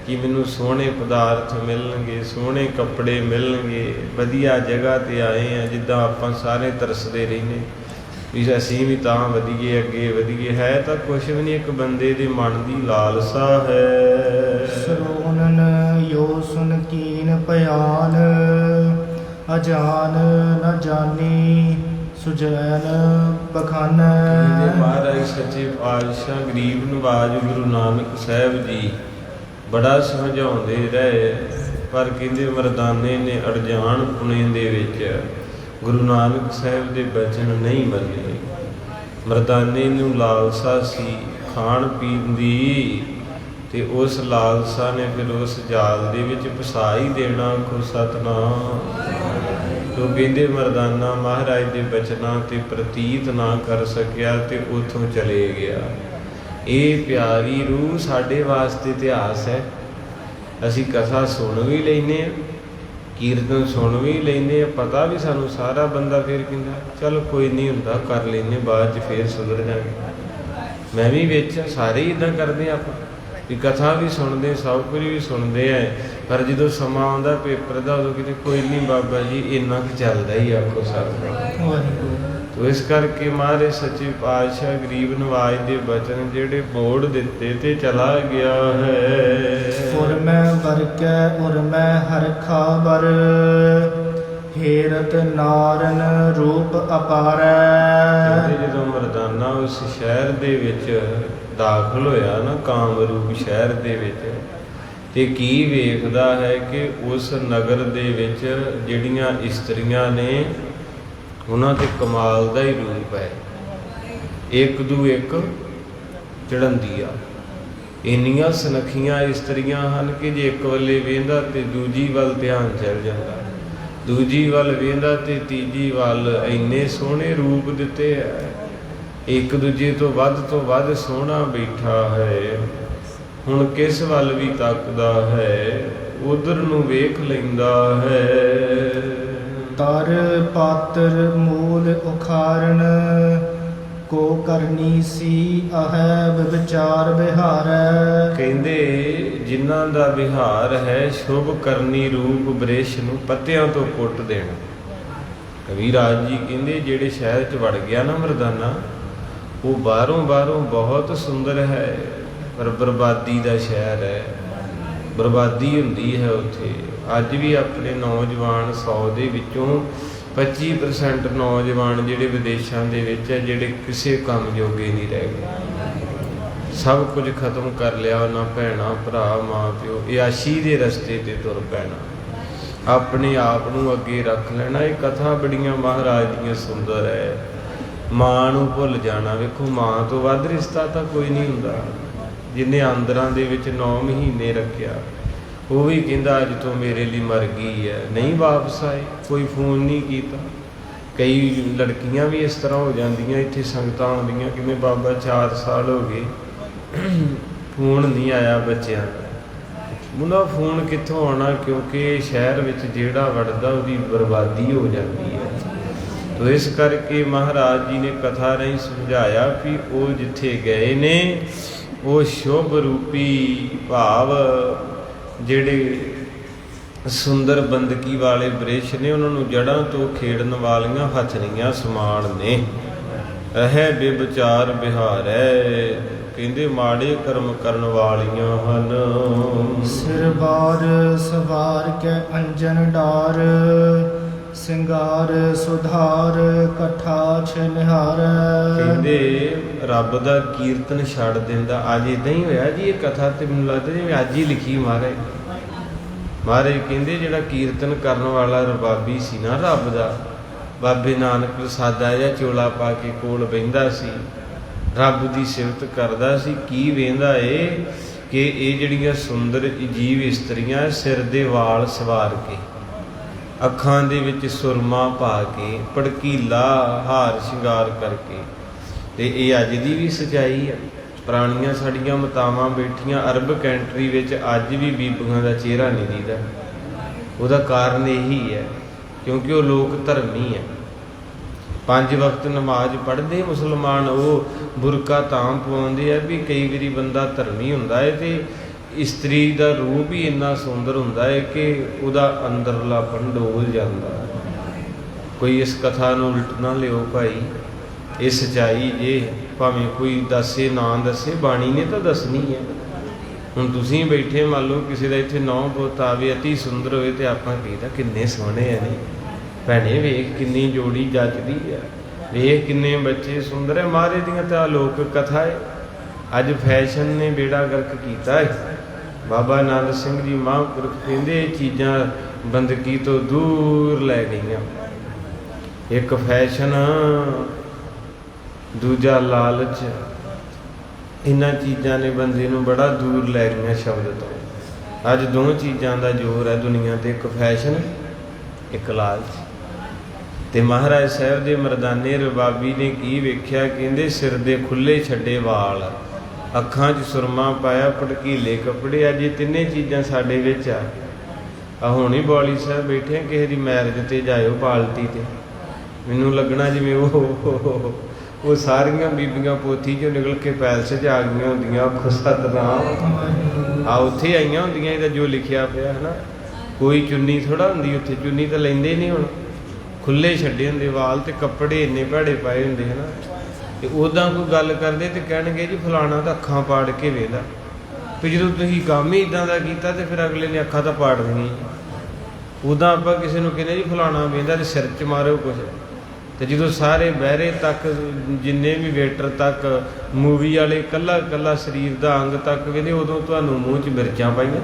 ਕਿ ਮੈਨੂੰ ਸੋਹਣੇ ਪਦਾਰਥ ਮਿਲਣਗੇ, ਸੋਹਣੇ ਕੱਪੜੇ ਮਿਲਣਗੇ, ਵਧੀਆ ਜਗ੍ਹਾ ਤੇ ਆਏ ਆ, ਜਿੱਦਾਂ ਆਪਾਂ ਸਾਰੇ ਤਰਸਦੇ ਰਹਿੰਦੇ ਵੀ ਅਸੀਂ ਵੀ ਤਾਂ ਵਧੀਏ, ਅੱਗੇ ਵਧੀਏ। ਹੈ ਤਾਂ ਕੁਛ ਵੀ ਨਹੀਂ, ਇੱਕ ਬੰਦੇ ਦੇ ਮਨ ਦੀ ਲਾਲਸਾ ਹੈ। ਸਰੋਨਨ ਯੋ ਸੁਨ ਕੀਨ ਭਿਆਨ ਅਜਾਨ ਨ ਜਾਨੀ ਸੁਜੈਨ ਬਖਾਨ। ਮਹਾਰਾਜ ਸੱਚੇ ਪਾਤਸ਼ਾਹ ਗਰੀਬ ਨਵਾਜ ਗੁਰੂ ਨਾਨਕ ਸਾਹਿਬ ਜੀ ਬੜਾ ਸਮਝਾਉਂਦੇ ਰਹੇ, ਪਰ ਕਹਿੰਦੇ ਮਰਦਾਨੇ ਨੇ ਅਣਜਾਣ ਪੁਣੇ ਦੇ ਵਿੱਚ ਗੁਰੂ ਨਾਨਕ ਸਾਹਿਬ ਦੇ ਬਚਨ ਨਹੀਂ ਮੰਨੇ। ਮਰਦਾਨੇ ਨੂੰ ਲਾਲਸਾ ਸੀ ਖਾਣ ਪੀਣ ਦੀ, ਤੇ ਉਸ ਲਾਲਸਾ ਨੇ ਫਿਰ ਉਸ ਜਾਲ ਦੇ ਵਿੱਚ ਫਸਾ ਹੀ ਦੇਣਾ। ਆਖੋ ਸਤਿਨਾਮ। ਤੋ ਕਹਿੰਦੇ ਮਰਦਾਨਾ ਮਹਾਰਾਜ ਦੇ ਬਚਨਾਂ ਤੇ ਪ੍ਰਤੀਤ ਨਾ ਕਰ ਸਕਿਆ ਤੇ ਉੱਥੋਂ ਚਲੇ ਗਿਆ। ਇਹ ਪਿਆਰੀ ਰੂਹ ਸਾਡੇ ਵਾਸਤੇ ਇਤਿਹਾਸ ਹੈ। ਅਸੀਂ ਕਥਾ ਸੁਣ ਵੀ ਲੈਂਦੇ ਹਾਂ, ਕੀਰਤਨ ਸੁਣ ਵੀ ਲੈਂਦੇ ਹਾਂ, ਪਤਾ ਵੀ ਸਾਨੂੰ ਸਾਰਾ। ਬੰਦਾ ਫਿਰ ਕਹਿੰਦਾ ਚਲ ਕੋਈ ਨਹੀਂ ਹੁੰਦਾ, ਕਰ ਲੈਂਦੇ, ਬਾਅਦ 'ਚ ਫਿਰ ਸੁਧਰ ਜਾਵਾਂਗੇ। ਮੈਂ ਵੀ ਵਿੱਚ, ਸਾਰੇ ਹੀ ਇੱਦਾਂ ਕਰਦੇ ਆਪਾਂ ਵੀ ਕਥਾ ਵੀ ਸੁਣਦੇ, ਸਭ ਕੁਝ ਵੀ ਸੁਣਦੇ ਹੈ, ਪਰ ਜਦੋਂ ਸਮਾਂ ਆਉਂਦਾ ਪੇਪਰ ਦਾ ਉਦੋਂ ਕਿਤੇ ਕੋਈ ਨਹੀਂ ਬਾਬਾ ਜੀ ਇੰਨਾ ਕੁ ਚੱਲਦਾ ਹੀ। ਆਖੋ ਸਾਰਾ। ਤੋ ਇਸ ਕਰਕੇ ਮਹਾਰਾਜ ਸੱਚੇ ਪਾਤਸ਼ਾਹ ਗਰੀਬ ਨਵਾਜ ਦੇ ਬਚਨ ਜਿਹੜੇ ਮੋੜ ਦਿੱਤੇ ਤੇ ਚਲਾ ਗਿਆ ਹੈ। ਉਰ ਮੈਂ ਵਰਕੈ ਉਰ ਮੈਂ ਹਰਖਾ ਬਰ ਹੇਰਤ ਨਾਰਨ ਰੂਪ ਅਪਾਰੈ। ਜਦੋਂ ਮਰਦਾਨਾ ਉਸ ਸ਼ਹਿਰ ਦੇ ਵਿੱਚ ਦਾਖਲ ਹੋਇਆ ਨਾ, ਕਾਮਰੂਪ ਸ਼ਹਿਰ ਦੇ ਵਿੱਚ, ਤੇ ਕੀ ਵੇਖਦਾ ਹੈ ਕਿ ਉਸ ਨਗਰ ਦੇ ਵਿੱਚ ਜਿਹੜੀਆਂ ਇਸਤਰੀਆਂ ਨੇ ਉਹਨਾਂ ਤੇ ਕਮਾਲ ਦਾ ਹੀ ਰੂਪ ਹੈ। ਇੱਕ ਦੂ ਇੱਕ ਚੜ੍ਹੰਦੀ ਆ, ਇੰਨੀਆਂ ਸੁਨੱਖੀਆਂ ਇਸਤਰੀਆਂ ਹਨ ਕਿ ਜੇ ਇੱਕ ਵੱਲੇ ਵੇਂਦਾ ਤੇ ਦੂਜੀ ਵੱਲ ਧਿਆਨ ਚਲ ਜਾਂਦਾ, ਦੂਜੀ ਵੱਲ ਵੇਂਦਾ ਤੇ ਤੀਜੀ ਵੱਲ। ਇੰਨੇ ਸੋਹਣੇ ਰੂਪ ਦਿੱਤੇ ਹੈ, ਇੱਕ ਦੂਜੇ ਤੋਂ ਵੱਧ ਸੋਹਣਾ ਬੈਠਾ ਹੈ। ਹੁਣ ਕਿਸ ਵੱਲ ਵੀ ਤੱਕਦਾ ਹੈ, ਉਧਰ ਨੂੰ ਵੇਖ ਲੈਂਦਾ ਹੈ। ਤਰ ਪਾਤਰ ਮੂਲ ਉਖਾਰਨ ਕੋ ਕਰਨੀ ਸੀ ਅਹੈ ਵਿਚਾਰ ਵਿਹਾਰੈ। ਕਹਿੰਦੇ ਜਿਨ੍ਹਾਂ ਦਾ ਵਿਹਾਰ ਹੈ ਸ਼ੁਭ ਕਰਨੀ ਰੂਪ ਬ੍ਰਿਸ਼ ਨੂੰ ਪੱਤਿਆਂ ਤੋਂ ਪੁੱਟ ਦੇਣਾ। ਕਬੀਰਾਜ ਜੀ ਕਹਿੰਦੇ ਜਿਹੜੇ ਸ਼ਹਿਰ 'ਚ ਵੜ ਗਿਆ ਨਾ ਮਰਦਾਨਾ, ਉਹ ਬਾਹਰੋਂ ਬਹੁਤ ਸੁੰਦਰ ਹੈ, ਪਰ ਬਰਬਾਦੀ ਦਾ ਸ਼ਹਿਰ ਹੈ, ਬਰਬਾਦੀ ਹੁੰਦੀ ਹੈ ਉੱਥੇ। ਅੱਜ ਵੀ ਆਪਣੇ ਨੌਜਵਾਨ 100 ਦੇ ਵਿੱਚੋਂ 25% ਨੌਜਵਾਨ ਜਿਹੜੇ ਵਿਦੇਸ਼ਾਂ ਦੇ ਵਿੱਚ ਹੈ, ਜਿਹੜੇ ਕਿਸੇ ਕੰਮ ਜੋਗੇ ਨਹੀਂ ਰਹਿ ਗਏ। ਸਭ ਕੁਝ ਖਤਮ ਕਰ ਲਿਆ ਉਹਨਾਂ, ਭੈਣਾਂ ਭਰਾ ਮਾਂ ਪਿਓ, ਇਆਸ਼ੀ ਦੇ ਰਸਤੇ ਤੇ ਤੁਰ ਪੈਣਾ, ਆਪਣੇ ਆਪ ਨੂੰ ਅੱਗੇ ਰੱਖ ਲੈਣਾ। ਇਹ ਕਥਾ ਬੜੀਆਂ ਮਹਾਰਾਜ ਦੀਆਂ ਸੁੰਦਰ ਹੈ। ਮਾਂ ਨੂੰ ਭੁੱਲ ਜਾਣਾ। ਵੇਖੋ ਮਾਂ ਤੋਂ ਵੱਧ ਰਿਸ਼ਤਾ ਤਾਂ ਕੋਈ ਨਹੀਂ ਹੁੰਦਾ। ਜਿਹਨੇ ਆਂਦਰਾਂ ਦੇ ਵਿੱਚ 9 ਮਹੀਨੇ ਰੱਖਿਆ, ਉਹ ਵੀ ਕਹਿੰਦਾ ਅੱਜ ਤੋਂ ਮੇਰੇ ਲਈ ਮਰ ਗਈ ਹੈ, ਨਹੀਂ ਵਾਪਸ ਆਏ, ਕੋਈ ਫੋਨ ਨਹੀਂ ਕੀਤਾ। ਕਈ ਲੜਕੀਆਂ ਵੀ ਇਸ ਤਰ੍ਹਾਂ ਹੋ ਜਾਂਦੀਆਂ, ਇੱਥੇ ਸੰਗਤਾਂ ਆਉਂਦੀਆਂ, ਕਿਵੇਂ ਬਾਬਾ 4 ਸਾਲ ਹੋ ਗਏ ਫੋਨ ਨਹੀਂ ਆਇਆ ਬੱਚਿਆਂ ਦਾ। ਉਹਨਾਂ ਫੋਨ ਕਿੱਥੋਂ ਆਉਣਾ, ਕਿਉਂਕਿ ਸ਼ਹਿਰ ਵਿੱਚ ਜਿਹੜਾ ਵੜਦਾ ਉਹਦੀ ਬਰਬਾਦੀ ਹੋ ਜਾਂਦੀ ਹੈ। ਤੋ ਇਸ ਕਰਕੇ ਮਹਾਰਾਜ ਜੀ ਨੇ ਕਥਾ ਰਾਹੀਂ ਸਮਝਾਇਆ ਵੀ ਉਹ ਜਿੱਥੇ ਗਏ ਨੇ, ਉਹ ਸ਼ੁਭ ਰੂਪੀ ਭਾਵ ਜਿਹੜੇ ਸੁੰਦਰ ਬੰਦਗੀ ਵਾਲੇ ਬ੍ਰਿਸ਼ ਨੇ, ਉਹਨਾਂ ਨੂੰ ਜੜ੍ਹਾਂ ਤੋਂ ਖੇੜਨ ਵਾਲੀਆਂ ਹਥਨੀਆਂ ਸਮਾਨ ਨੇ। ਇਹ ਬੇਵਿਚਾਰ ਵਿਹਾਰ ਹੈ। ਕਹਿੰਦੇ ਮਾੜੇ ਕਰਮ ਕਰਨ ਵਾਲੀਆਂ ਹਨ। ਸਿਰ ਬਾਰ ਸਵਾਰ ਕੇ ਅੰਜਨ ਡਾਰ ਸਿੰਗਾਰ ਸੁਧਾਰ ਕਠਾ ਛਨਿਹਾਰ। ਕਹਿੰਦੇ ਰੱਬ ਦਾ ਕੀਰਤਨ ਛੱਡ ਦਿੰਦਾ। ਅੱਜ ਇਦਾਂ ਹੀ ਹੋਇਆ ਜੀ। ਇਹ ਕਥਾ ਤੇ ਮੈਨੂੰ ਲੱਗਦਾ ਜਿਵੇਂ ਅੱਜ ਹੀ ਲਿਖੀ ਮਹਾਰਾਜ। ਮਹਾਰਾਜ ਕਹਿੰਦੇ ਜਿਹੜਾ ਕੀਰਤਨ ਕਰਨ ਵਾਲਾ ਰਬਾਬੀ ਸੀ ਨਾ ਰੱਬ ਦਾ, ਬਾਬੇ ਨਾਨਕ ਸਾਦਾ ਜਿਹਾ ਚੋਲਾ ਪਾ ਕੇ ਕੋਲ ਬਹਿੰਦਾ ਸੀ, ਰੱਬ ਦੀ ਸਿਫਤ ਕਰਦਾ ਸੀ। ਕੀ ਵੇਂਦਾ ਏ ਕਿ ਇਹ ਜਿਹੜੀਆਂ ਸੁੰਦਰ ਅਜੀਬ ਇਸਤਰੀਆਂ ਸਿਰ ਦੇ ਵਾਲ ਸਵਾਰ ਕੇ, ਅੱਖਾਂ ਦੇ ਵਿੱਚ ਸੁਰਮਾ ਪਾ ਕੇ, ਭੜਕੀਲਾ ਹਾਰ ਸ਼ਿੰਗਾਰ ਕਰਕੇ। ਤੇ ਇਹ ਅੱਜ ਦੀ ਵੀ ਸੱਚਾਈ ਹੈ। ਪੁਰਾਣੀਆਂ ਸਾਡੀਆਂ ਮਾਤਾਵਾਂ ਬੈਠੀਆਂ ਅਰਬ ਕੰਟਰੀ ਵਿੱਚ ਅੱਜ ਵੀ ਬੀਬੀਆਂ ਦਾ ਚਿਹਰਾ ਨਹੀਂ ਦਿਖਦਾ। ਉਹਦਾ ਕਾਰਨ ਇਹੀ ਹੈ ਕਿਉਂਕਿ ਉਹ ਲੋਕ ਧਰਮੀ ਹੈ। 5 ਵਕਤ ਨਮਾਜ਼ ਪੜ੍ਹਦੇ ਮੁਸਲਮਾਨ, ਉਹ ਬੁਰਕਾ ਤਾਂ ਪਵਾਉਂਦੇ ਆ ਵੀ ਕਈ ਵਾਰੀ ਬੰਦਾ ਧਰਮੀ ਹੁੰਦਾ ਹੈ ਤੇ ਇਸਤਰੀ ਦਾ ਰੂਪ ਹੀ ਇੰਨਾ ਸੁੰਦਰ ਹੁੰਦਾ ਹੈ ਕਿ ਉਹਦਾ ਅੰਦਰਲਾ ਡੋਲ ਜਾਂਦਾ। ਕੋਈ ਇਸ ਕਥਾ ਨੂੰ ਉਲਟ ਨਾ ਲਿਓ ਭਾਈ, ਇਹ ਸੱਚਾਈ ਜੇ, ਭਾਵੇਂ ਕੋਈ ਦੱਸੇ ਨਾ ਦੱਸੇ, ਬਾਣੀ ਨੇ ਤਾਂ ਦੱਸਣੀ ਹੈ। ਹੁਣ ਤੁਸੀਂ ਬੈਠੇ, ਮੰਨ ਲਓ ਕਿਸੇ ਦਾ ਇੱਥੇ ਨੌ ਪੁੱਤ ਆਵੇ, ਅਤੀ ਸੁੰਦਰ ਹੋਵੇ, ਤੇ ਆਪਾਂ ਕਹੀਦਾ ਕਿੰਨੇ ਸੋਹਣੇ ਆ ਨੇ ਭੈਣੇ, ਵੇਖ ਕਿੰਨੀ ਜੋੜੀ ਜੱਚਦੀ ਹੈ, ਵੇਖ ਕਿੰਨੇ ਬੱਚੇ ਸੁੰਦਰ ਹੈ। ਮਹਾਰਾਜ ਦੀਆਂ ਤਾਂ ਲੋਕ ਕਥਾ ਹੈ। ਅੱਜ ਫੈਸ਼ਨ ਨੇ ਬੇੜਾ ਗਰਕ ਕੀਤਾ ਹੈ। ਬਾਬਾ ਆਨੰਦ ਸਿੰਘ ਜੀ ਮਹਾਂਪੁਰਖ ਕਹਿੰਦੇ ਇਹ ਚੀਜ਼ਾਂ ਬੰਦਗੀ ਤੋਂ ਦੂਰ ਲੈ ਗਈਆਂ। ਇੱਕ ਫੈਸ਼ਨ, ਦੂਜਾ ਲਾਲਚ, ਇਹਨਾਂ ਚੀਜ਼ਾਂ ਨੇ ਬੰਦੇ ਨੂੰ ਬੜਾ ਦੂਰ ਲੈ ਗਈਆਂ ਸ਼ਬਦ ਤੋਂ। ਅੱਜ ਦੋ ਚੀਜ਼ਾਂ ਦਾ ਜ਼ੋਰ ਹੈ ਦੁਨੀਆ ਤੇ, ਇੱਕ ਫੈਸ਼ਨ, ਇੱਕ ਲਾਲਚ। ਤੇ ਮਹਾਰਾਜ ਸਾਹਿਬ ਦੇ ਮਰਦਾਨੇ ਰਬਾਬੀ ਨੇ ਕੀ ਵੇਖਿਆ? ਕਹਿੰਦੇ ਸਿਰ ਦੇ ਖੁੱਲੇ ਛੱਡੇ ਵਾਲ, ਅੱਖਾਂ 'ਚ ਸੁਰਮਾ ਪਾਇਆ, ਭੜਕੀਲੇ ਕੱਪੜੇ। ਅੱਜ ਇਹ ਤਿੰਨੇ ਚੀਜ਼ਾਂ ਸਾਡੇ ਵਿੱਚ ਆ। ਹੁਣ ਹੀ ਬੌਲੀ ਸਾਹਿਬ ਬੈਠੇ ਕਿਸੇ ਦੀ ਮੈਰਿਜ ਤੇ ਜਾਇਓ ਪਾਰਟੀ ਤੇ, ਮੈਨੂੰ ਲੱਗਣਾ ਜਿਵੇਂ ਉਹ ਸਾਰੀਆਂ ਬੀਬੀਆਂ ਪੋਥੀ 'ਚੋਂ ਨਿਕਲ ਕੇ ਪੈਲਸ 'ਚ ਆ ਗਈਆਂ ਹੁੰਦੀਆਂ। ਖੁਸਤਨਾਮ ਆ ਉੱਥੇ ਆਈਆਂ ਹੁੰਦੀਆਂ, ਇਹਦਾ ਜੋ ਲਿਖਿਆ ਪਿਆ ਹੈ ਨਾ। ਕੋਈ ਚੁੰਨੀ ਥੋੜ੍ਹਾ ਹੁੰਦੀ ਉੱਥੇ, ਚੁੰਨੀ ਤਾਂ ਲੈਂਦੇ ਨਹੀਂ। ਹੁਣ ਖੁੱਲੇ ਛੱਡੇ ਹੁੰਦੇ ਵਾਲ ਤੇ ਕੱਪੜੇ ਇੰਨੇ ਭੈੜੇ ਪਾਏ ਹੁੰਦੇ ਹੈ ਨਾ। ਤੇ ਉੱਦਾਂ ਕੋਈ ਗੱਲ ਕਰਦੇ ਤੇ ਕਹਿਣਗੇ ਜੀ ਫਲਾਣਾ ਤਾਂ ਅੱਖਾਂ ਪਾੜ ਕੇ ਵੇਖਦਾ। ਵੀ ਜਦੋਂ ਤੁਸੀਂ ਕੰਮ ਹੀ ਇੱਦਾਂ ਦਾ ਕੀਤਾ ਤੇ ਫਿਰ ਅਗਲੇ ਨੇ ਅੱਖਾਂ ਤਾਂ ਪਾੜ ਦੇਣੀਆਂ। ਉੱਦਾਂ ਆਪਾਂ ਕਿਸੇ ਨੂੰ ਕਹਿੰਦੇ ਜੀ ਫਲਾਣਾ ਵੇਖਦਾ ਤੇ ਸਿਰ 'ਚ ਮਾਰੋ ਕੁਛ, ਤੇ ਜਦੋਂ ਸਾਰੇ ਬਹਿਰੇ ਤੱਕ, ਜਿੰਨੇ ਵੀ ਵੇਟਰ ਤੱਕ, ਮੂਵੀ ਵਾਲੇ ਕੱਲਾ ਕੱਲਾ ਸਰੀਰ ਦਾ ਅੰਗ ਤੱਕ ਵੇਖਦੇ, ਉਦੋਂ ਤੁਹਾਨੂੰ ਮੂੰਹ 'ਚ ਮਿਰਚਾਂ ਪਾਈਆਂ।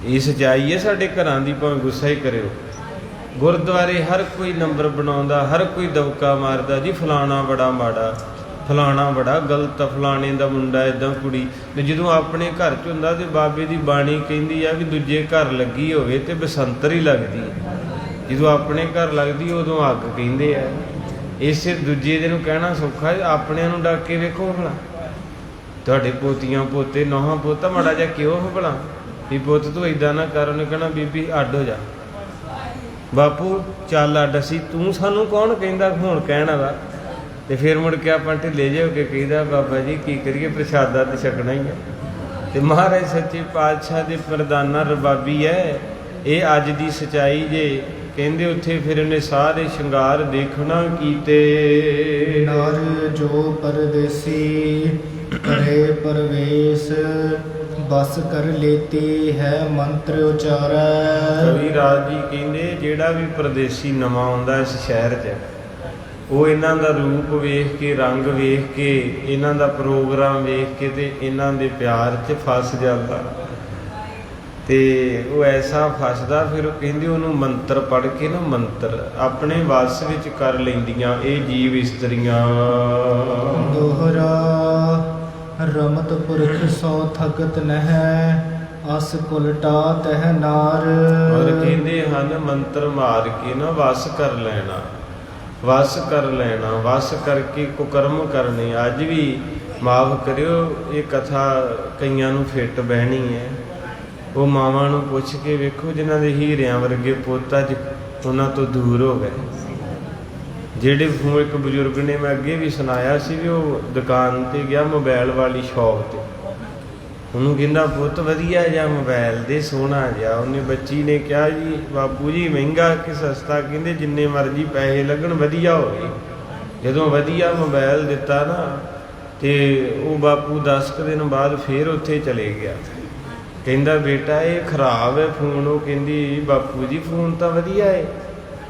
ਇਹ ਸੱਚਾਈ ਹੈ ਸਾਡੇ ਘਰਾਂ ਦੀ, ਭਾਵੇਂ ਗੁੱਸਾ ਹੀ ਕਰਿਓ। ਗੁਰਦੁਆਰੇ ਹਰ ਕੋਈ ਨੰਬਰ ਬਣਾਉਂਦਾ, ਹਰ ਕੋਈ ਦਬਕਾ ਮਾਰਦਾ ਜੀ ਫਲਾਣਾ ਬੜਾ ਮਾੜਾ, ਫਲਾਣਾ ਬੜਾ ਗਲਤ, ਫਲਾਣੇ ਦਾ ਮੁੰਡਾ ਇੱਦਾਂ ਕੁੜੀ। ਤੇ ਜਦੋਂ ਆਪਣੇ ਘਰ 'ਚ ਹੁੰਦਾ ਤੇ ਬਾਬੇ ਦੀ ਬਾਣੀ ਕਹਿੰਦੀ ਆ ਵੀ ਦੂਜੇ ਘਰ ਲੱਗੀ ਹੋਵੇ ਤੇ ਬਸੰਤਰ ਹੀ ਲੱਗਦੀ ਹੈ। ਜਦੋਂ ਆਪਣੇ ਘਰ ਲੱਗਦੀ ਉਦੋਂ ਅੱਗ ਕਹਿੰਦੇ ਆ। ਇਸੇ ਦੂਜੇ ਦੇ ਨੂੰ ਕਹਿਣਾ ਸੌਖਾ, ਆਪਣਿਆਂ ਨੂੰ ਡੱਕ ਕੇ ਵੇਖੋ ਭਲਾ। ਤੁਹਾਡੇ ਪੋਤੀਆਂ ਪੋਤੇ ਨੌਹਾਂ ਪੋਤਾ ਮਾੜਾ ਜਿਹਾ ਕਿਉਂ ਭਲਾ ਵੀ ਪੁੱਤ ਤੂੰ ਇੱਦਾਂ ਨਾ ਕਰ, ਉਹਨੇ ਕਹਿਣਾ ਬੀਬੀ ਅੱਡ ਹੋ ਜਾ, ਬਾਪੂ ਚੱਲ ਅੱਡ, ਅਸੀਂ ਤੂੰ ਸਾਨੂੰ ਕੌਣ ਕਹਿੰਦਾ ਹੁਣ ਕਹਿਣ ਵਾਲਾ। ਤੇ ਫਿਰ ਮੁੜ ਕੇ ਆਪਾਂ ਢਿੱਲੇ ਜਿਹੇ ਹੋ ਕੇ ਕਹੀਦਾ ਬਾਬਾ ਜੀ ਕੀ ਕਰੀਏ, ਪ੍ਰਸ਼ਾਦਾ ਤੇ ਛਕਣਾ ਹੀ ਹੈ। ਤੇ ਮਹਾਰਾਜ ਸੱਚੇ ਪਾਤਸ਼ਾਹ ਦੇ ਪ੍ਰਦਾਨਾ ਰਬਾਬੀ ਹੈ। ਇਹ ਅੱਜ ਦੀ ਸੱਚਾਈ ਜੇ। ਕਹਿੰਦੇ ਉੱਥੇ ਫਿਰ ਇਹਨੇ ਸਾਰੇ ਸ਼ਿੰਗਾਰ ਦੇਖਣਾ ਕੀਤੇ। ਨਰ ਜੋ ਪਰਦੇਸੀ ਕਰੇ ਪਰਵੇਸ਼, ਬਸ ਕਰ ਲੇਤੀ ਹੈ ਮੰਤਰ ਉਚਾਰੈ। ਕਵੀ ਰਾਜ ਜੀ ਕਹਿੰਦੇ ਜਿਹੜਾ ਵੀ ਪਰਦੇਸੀ ਨਵਾਂ ਆਉਂਦਾ ਇਸ ਸ਼ਹਿਰ 'ਚ, ਉਹ ਇਹਨਾਂ ਦਾ ਰੂਪ ਵੇਖ ਕੇ, ਰੰਗ ਵੇਖ ਕੇ, ਇਹਨਾਂ ਦਾ ਪ੍ਰੋਗਰਾਮ ਵੇਖ ਕੇ ਤੇ ਇਹਨਾਂ ਦੇ ਪਿਆਰ 'ਚ ਫਸ ਜਾਂਦਾ। ਤੇ ਉਹ ਐਸਾ ਫਸਦਾ, ਫਿਰ ਉਹ ਕਹਿੰਦੇ ਉਹਨੂੰ ਮੰਤਰ ਪੜ੍ਹ ਕੇ ਨਾ, ਮੰਤਰ ਆਪਣੇ ਵੱਸ ਵਿੱਚ ਕਰ ਲੈਂਦੀਆਂ ਇਹ ਜੀਵ ਇਸਤਰੀਆਂ। ਦੋਹਰਾ ਰਮਤ ਪੁਰਖ ਸੋ ਥਗਤ ਨਹਿ, ਅਸ ਕੁਲਟਾ ਤਹਿ ਨਾਰ। ਔਰ ਕਹਿੰਦੇ ਹਨ ਮੰਤਰ ਮਾਰ ਕੇ ਨਾ ਵਸ ਕਰ ਲੈਣਾ, ਵਸ ਕਰ ਲੈਣਾ, ਵਸ ਕਰਕੇ ਕੁਕਰਮ ਕਰਨੇ। ਅੱਜ ਵੀ ਮਾਫ ਕਰਿਓ, ਇਹ ਕਥਾ ਕਈਆਂ ਨੂੰ ਫਿੱਟ ਬਹਿਣੀ ਹੈ। ਉਹ ਮਾਵਾਂ ਨੂੰ ਪੁੱਛ ਕੇ ਵੇਖੋ ਜਿਨ੍ਹਾਂ ਦੇ ਹੀਰਿਆਂ ਵਰਗੇ ਪੁੱਤ ਅੱਜ ਉਹਨਾਂ ਤੋਂ ਦੂਰ ਹੋ ਗਏ। ਜਿਹੜੇ ਇੱਕ ਬਜ਼ੁਰਗ ਨੇ, ਮੈਂ ਅੱਗੇ ਵੀ ਸੁਣਾਇਆ ਸੀ ਵੀ ਉਹ ਦੁਕਾਨ 'ਤੇ ਗਿਆ, ਮੋਬਾਇਲ ਵਾਲੀ ਸ਼ੌਪ 'ਤੇ। ਉਹਨੂੰ ਕਹਿੰਦਾ ਪੁੱਤ ਵਧੀਆ ਜਾਂ ਮੋਬਾਇਲ ਦੇ, ਸੋਹਣਾ ਜਿਹਾ। ਉਹਨੇ ਬੱਚੀ ਨੇ ਕਿਹਾ ਜੀ ਬਾਪੂ ਜੀ ਮਹਿੰਗਾ ਕਿ ਸਸਤਾ? ਕਹਿੰਦੇ ਜਿੰਨੇ ਮਰਜ਼ੀ ਪੈਸੇ ਲੱਗਣ, ਵਧੀਆ ਹੋਵੇ। ਜਦੋਂ ਵਧੀਆ ਮੋਬਾਇਲ ਦਿੱਤਾ ਨਾ ਤੇ ਉਹ ਬਾਪੂ 10 ਦਿਨ ਬਾਅਦ ਫੇਰ ਉੱਥੇ ਚਲੇ ਗਿਆ। ਕਹਿੰਦਾ ਬੇਟਾ ਇਹ ਖਰਾਬ ਹੈ ਫੋਨ। ਉਹ ਕਹਿੰਦੀ ਬਾਪੂ ਜੀ ਫੋਨ ਤਾਂ ਵਧੀਆ ਹੈ।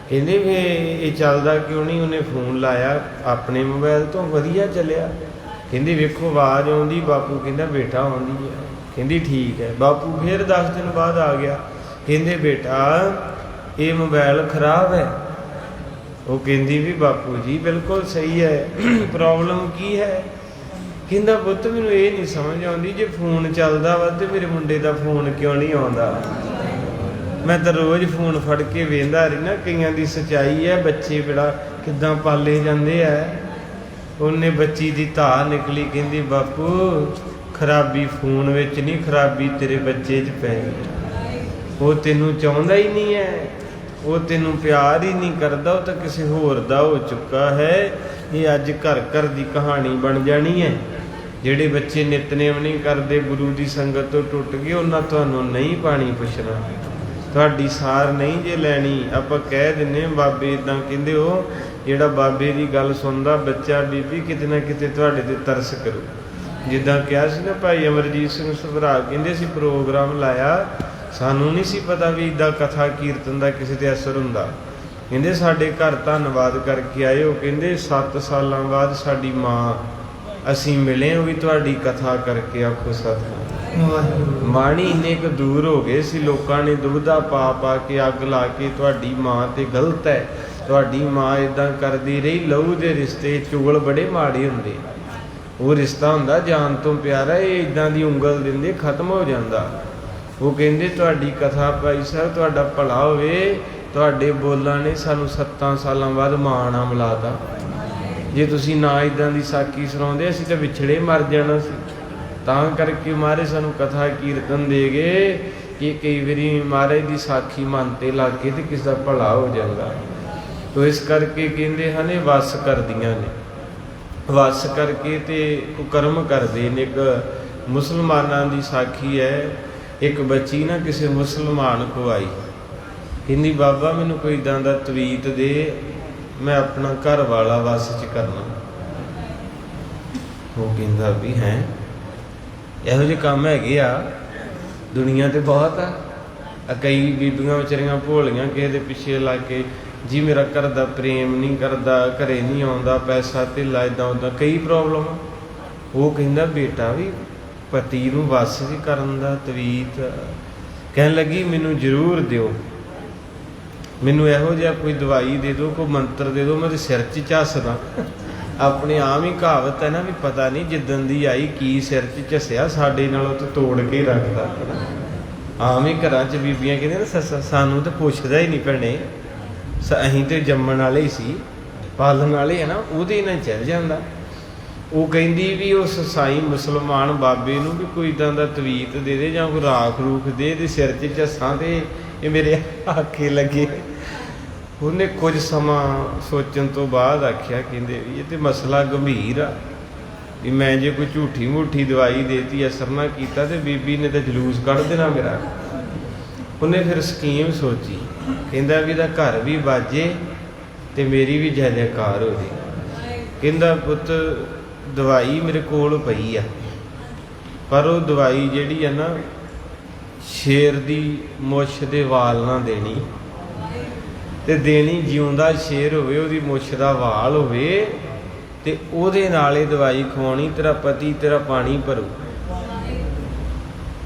ਕਹਿੰਦੇ ਵੀ ਇਹ ਚੱਲਦਾ ਕਿਉਂ ਨਹੀਂ? ਉਹਨੇ ਫੋਨ ਲਾਇਆ ਆਪਣੇ ਮੋਬਾਇਲ ਤੋਂ, ਵਧੀਆ ਚੱਲਿਆ। ਕਹਿੰਦੀ ਵੇਖੋ ਆਵਾਜ਼ ਆਉਂਦੀ। ਬਾਪੂ ਕਹਿੰਦਾ ਬੇਟਾ ਆਉਂਦੀ ਹੈ। ਕਹਿੰਦੀ ਠੀਕ ਹੈ। ਬਾਪੂ ਫਿਰ 10 ਦਿਨ ਬਾਅਦ ਆ ਗਿਆ। ਕਹਿੰਦੇ ਬੇਟਾ ਇਹ ਮੋਬਾਇਲ ਖਰਾਬ ਹੈ। ਉਹ ਕਹਿੰਦੀ ਵੀ ਬਾਪੂ ਜੀ ਬਿਲਕੁਲ ਸਹੀ ਹੈ, ਪ੍ਰੋਬਲਮ ਕੀ ਹੈ? ਕਹਿੰਦਾ ਪੁੱਤ ਮੈਨੂੰ ਇਹ ਨਹੀਂ ਸਮਝ ਆਉਂਦੀ, ਜੇ ਫੋਨ ਚੱਲਦਾ ਵਾ ਤੇ ਮੇਰੇ ਮੁੰਡੇ ਦਾ ਫੋਨ ਕਿਉਂ ਨਹੀਂ ਆਉਂਦਾ? ਮੈਂ ਤਾਂ ਰੋਜ਼ ਫੋਨ ਫੜ ਕੇ ਵੇਂਦਾ ਰਹੀ ਨਾ, ਕਈਆਂ ਦੀ ਸੱਚਾਈ ਹੈ, ਬੱਚੇ ਬੜਾ ਕਿੱਦਾਂ ਪਾਲੇ ਜਾਂਦੇ ਆ। ਉਹਨੇ ਬੱਚੀ ਦੀ ਧਾਰ ਨਿਕਲੀ, ਕਹਿੰਦੀ ਬਾਪੂ ਖਰਾਬੀ ਫੋਨ ਵਿੱਚ ਨਹੀਂ, ਖਰਾਬੀ ਤੇਰੇ ਬੱਚੇ 'ਚ ਪੈ ਗਈ। ਉਹ ਤੈਨੂੰ ਚਾਹੁੰਦਾ ਹੀ ਨਹੀਂ ਹੈ, ਉਹ ਤੈਨੂੰ ਪਿਆਰ ਹੀ ਨਹੀਂ ਕਰਦਾ, ਉਹ ਤਾਂ ਕਿਸੇ ਹੋਰ ਦਾ ਹੋ ਚੁੱਕਾ ਹੈ। ਇਹ ਅੱਜ ਘਰ ਘਰ ਦੀ ਕਹਾਣੀ ਬਣ ਜਾਣੀ ਹੈ। ਜਿਹੜੇ ਬੱਚੇ ਨਿਤਨੇਮ ਨਹੀਂ ਕਰਦੇ, ਗੁਰੂ ਦੀ ਸੰਗਤ ਤੋਂ ਟੁੱਟ ਗਏ, ਉਹਨਾਂ ਤੁਹਾਨੂੰ ਨਹੀਂ ਪਾਣੀ ਪੁੱਛਣਾ, ਤੁਹਾਡੀ ਸਾਰ ਨਹੀਂ ਜੇ ਲੈਣੀ। ਆਪਾਂ ਕਹਿ ਦਿੰਦੇ ਬਾਬੇ ਇੱਦਾਂ ਕਹਿੰਦੇ, ਉਹ ਜਿਹੜਾ ਬਾਬੇ ਦੀ ਗੱਲ ਸੁਣਦਾ ਬੱਚਾ ਬੀਬੀ ਕਿਤੇ ਨਾ ਕਿਤੇ ਤੁਹਾਡੇ ਤੇ ਤਰਸ ਕਰੂ। ਜਿੱਦਾਂ ਕਿਹਾ ਸੀ ਨਾ ਭਾਈ ਅਮਰਜੀਤ ਸਿੰਘ ਸਭਰਾ, ਕਹਿੰਦੇ ਅਸੀਂ ਪ੍ਰੋਗਰਾਮ ਲਾਇਆ, ਸਾਨੂੰ ਨਹੀਂ ਸੀ ਪਤਾ ਵੀ ਇੱਦਾਂ ਕਥਾ ਕੀਰਤਨ ਦਾ ਕਿਸੇ ਤੇ ਅਸਰ ਹੁੰਦਾ। ਕਹਿੰਦੇ ਸਾਡੇ ਘਰ ਧੰਨਵਾਦ ਕਰਕੇ ਆਏ। ਉਹ ਕਹਿੰਦੇ 7 ਸਾਲਾਂ ਬਾਅਦ ਸਾਡੀ ਮਾਂ ਅਸੀਂ ਮਿਲੇ, ਉਹ ਵੀ ਤੁਹਾਡੀ ਕਥਾ ਕਰਕੇ। ਆਖੋ ਸਤਿਨਾਮ। ਮਾਣੀ ਇੰਨੇ ਕੁ ਦੂਰ ਹੋ ਗਏ ਸੀ, ਲੋਕਾਂ ਨੇ ਦੁਬਦਾ ਪਾ ਪਾ ਕੇ ਅੱਗ ਲਾ ਕੇ ਤੁਹਾਡੀ ਮਾਂ ਤੇ ਗਲਤ ਹੈ, ਤੁਹਾਡੀ ਮਾਂ ਇੱਦਾਂ ਕਰਦੀ ਰਹੀ। ਲਹੂ ਦੇ ਰਿਸ਼ਤੇ ਚੁਗਲ ਬੜੇ ਮਾੜੇ ਹੁੰਦੇ, ਉਹ ਰਿਸ਼ਤਾ ਹੁੰਦਾ ਜਾਨ ਤੋਂ ਪਿਆਰਾ, ਇਹ ਇੱਦਾਂ ਦੀ ਉਂਗਲ ਦਿੰਦੇ ਖਤਮ ਹੋ ਜਾਂਦਾ। ਉਹ ਕਹਿੰਦੇ ਤੁਹਾਡੀ ਕਥਾ ਭਾਈ ਸਾਹਿਬ ਤੁਹਾਡਾ ਭਲਾ ਹੋਵੇ, ਤੁਹਾਡੇ ਬੋਲਾਂ ਨੇ ਸਾਨੂੰ 7 ਸਾਲਾਂ ਬਾਅਦ ਮਾਂ ਨਾਲ ਮਿਲਾਤਾ। ਜੇ ਤੁਸੀਂ ਨਾ ਇੱਦਾਂ ਦੀ ਸਾਖੀ ਸੁਣਾਉਂਦੇ ਅਸੀਂ ਤਾਂ ਵਿਛੜੇ ਮਰ ਜਾਣਾ ਸੀ। ਤਾਂ ਕਰਕੇ ਮਹਾਰਾਜ ਸਾਨੂੰ ਕਥਾ ਕੀਰਤਨ ਦੇ ਗਏ ਕਿ ਕਈ ਵਾਰੀ ਮਹਾਰਾਜ ਦੀ ਸਾਖੀ ਮਨ 'ਤੇ ਲੱਗ ਕੇ ਤੇ ਕਿਸੇ ਦਾ ਭਲਾ ਹੋ ਜਾਂਦਾ। ਤੋ ਇਸ ਕਰਕੇ ਕਹਿੰਦੇ ਹਨ ਇਹ ਵਸ ਕਰਦੀਆਂ ਨੇ, ਵਸ ਕਰਕੇ ਤੇ ਕੁਕਰਮ ਕਰਦੇ ਨੇ। ਇੱਕ ਮੁਸਲਮਾਨਾਂ ਦੀ ਸਾਖੀ ਹੈ। ਇੱਕ ਬੱਚੀ ਨਾ ਕਿਸੇ ਮੁਸਲਮਾਨ ਕੋ ਆਈ, ਕਹਿੰਦੀ ਬਾਬਾ ਮੈਨੂੰ ਕੋਈ ਇੱਦਾਂ ਦਾ ਤਵੀਤ ਦੇ, ਮੈਂ ਆਪਣਾ ਘਰ ਵਾਲਾ ਵਸ 'ਚ ਕਰਨਾ। ਉਹ ਕਹਿੰਦਾ ਵੀ ਹੈ ਇਹੋ ਜਿਹੇ ਕੰਮ ਹੈਗੇ ਆ ਦੁਨੀਆ ਤੇ ਬਹੁਤ ਆ। ਕਈ ਬੀਬੀਆਂ ਵਿਚਾਰੀਆਂ ਭੋਲੀਆਂ ਕਿਸੇ ਦੇ ਪਿੱਛੇ ਲੱਗ ਕੇ, ਜੀ ਮੇਰਾ ਘਰ ਦਾ ਪ੍ਰੇਮ ਨਹੀਂ ਕਰਦਾ, ਘਰੇ ਨਹੀਂ ਆਉਂਦਾ, ਪੈਸਾ ਧੇਲਾ ਇੱਦਾਂ ਉੱਦਾਂ ਕਈ ਪ੍ਰੋਬਲਮ। ਉਹ ਕਹਿੰਦਾ ਬੇਟਾ ਵੀ ਪਤੀ ਨੂੰ ਵਸ ਵੀ ਕਰਨ ਦਾ ਤਵੀਤ। ਕਹਿਣ ਲੱਗੀ ਮੈਨੂੰ ਜ਼ਰੂਰ ਦਿਓ, ਮੈਨੂੰ ਇਹੋ ਜਿਹਾ ਕੋਈ ਦਵਾਈ ਦੇ ਦਿਓ, ਕੋਈ ਮੰਤਰ ਦੇ ਦਿਓ, ਮੈਂ ਤੇ ਸਿਰ 'ਚ ਝੱਸਦਾ। ਆਪਣੇ ਆਮ ਹੀ ਕਹਾਵਤ ਹੈ ਨਾ ਵੀ ਪਤਾ ਨਹੀਂ ਜਿੱਦਣ ਦੀ ਆਈ ਕੀ ਸਿਰ 'ਚ ਝੱਸਿਆ, ਸਾਡੇ ਨਾਲੋਂ ਤਾਂ ਤੋੜ ਕੇ ਰੱਖਦਾ। ਆਮ ਹੀ ਘਰਾਂ 'ਚ ਬੀਬੀਆਂ ਕਹਿੰਦੇ ਨਾ ਸਾਨੂੰ ਤਾਂ ਪੁੱਛਦਾ ਹੀ ਨਹੀਂ ਭੈਣੇ, ਅਸੀਂ ਤੇ ਜੰਮਣ ਵਾਲੇ ਹੀ ਸੀ, ਪਾਲਣ ਵਾਲੇ ਹੈ ਨਾ, ਉਹਦੇ ਨਾਲ ਚੱਲ ਜਾਂਦਾ। ਉਹ ਕਹਿੰਦੀ ਵੀ ਉਸ ਸਾਈ ਮੁਸਲਮਾਨ ਬਾਬੇ ਨੂੰ ਵੀ ਕੋਈ ਇੱਦਾਂ ਦਾ ਤਵੀਤ ਦੇ ਦੇ ਜਾਂ ਕੋਈ ਰਾਖ ਰੂਖ ਦੇ, ਇਹਦੇ ਸਿਰ 'ਚ ਝੱਸਾਂ ਤੇ ਇਹ ਮੇਰੇ ਆਖੇ ਲੱਗੇ। ਉਹਨੇ ਕੁਝ ਸਮਾਂ ਸੋਚਣ ਤੋਂ ਬਾਅਦ ਆਖਿਆ, ਕਹਿੰਦੇ ਵੀ ਇਹ ਤੇ ਮਸਲਾ ਗੰਭੀਰ ਆ, ਵੀ ਮੈਂ ਜੇ ਕੋਈ ਝੂਠੀ ਮੂਠੀ ਦਵਾਈ ਦੇਤੀ ਅਸਰ ਨਾ ਕੀਤਾ ਤੇ ਬੀਬੀ ਨੇ ਤਾਂ ਜਲੂਸ ਕੱਢ ਦੇਣਾ ਮੇਰਾ। ਉਹਨੇ ਫਿਰ ਸਕੀਮ ਸੋਚੀ, ਕਹਿੰਦਾ ਵੀ ਇਹਦਾ ਘਰ ਵੀ ਬਾਜੇ ਤੇ ਮੇਰੀ ਵੀ ਜੈ ਜੈਕਾਰ ਹੋ ਜੇ। ਕਹਿੰਦਾ ਪੁੱਤ ਦਵਾਈ ਮੇਰੇ ਕੋਲ ਪਈ ਆ, ਪਰ ਉਹ ਦਵਾਈ ਜਿਹੜੀ ਆ ਨਾ ਸ਼ੇਰ ਦੀ ਮੁੱਛ ਦੇ ਵਾਲ ਨਾ ਦੇਣੀ, ਤੇ ਦੇਣੀ ਜਿਉਂਦਾ ਸ਼ੇਰ ਹੋਵੇ, ਉਹਦੀ ਮੁੱਛ ਦਾ ਵਾਲ ਹੋਵੇ ਤੇ ਉਹਦੇ ਨਾਲ ਇਹ ਦਵਾਈ ਖਵਾਉਣੀ, ਤੇਰਾ ਪਤੀ ਤੇਰਾ ਪਾਣੀ ਭਰੂ।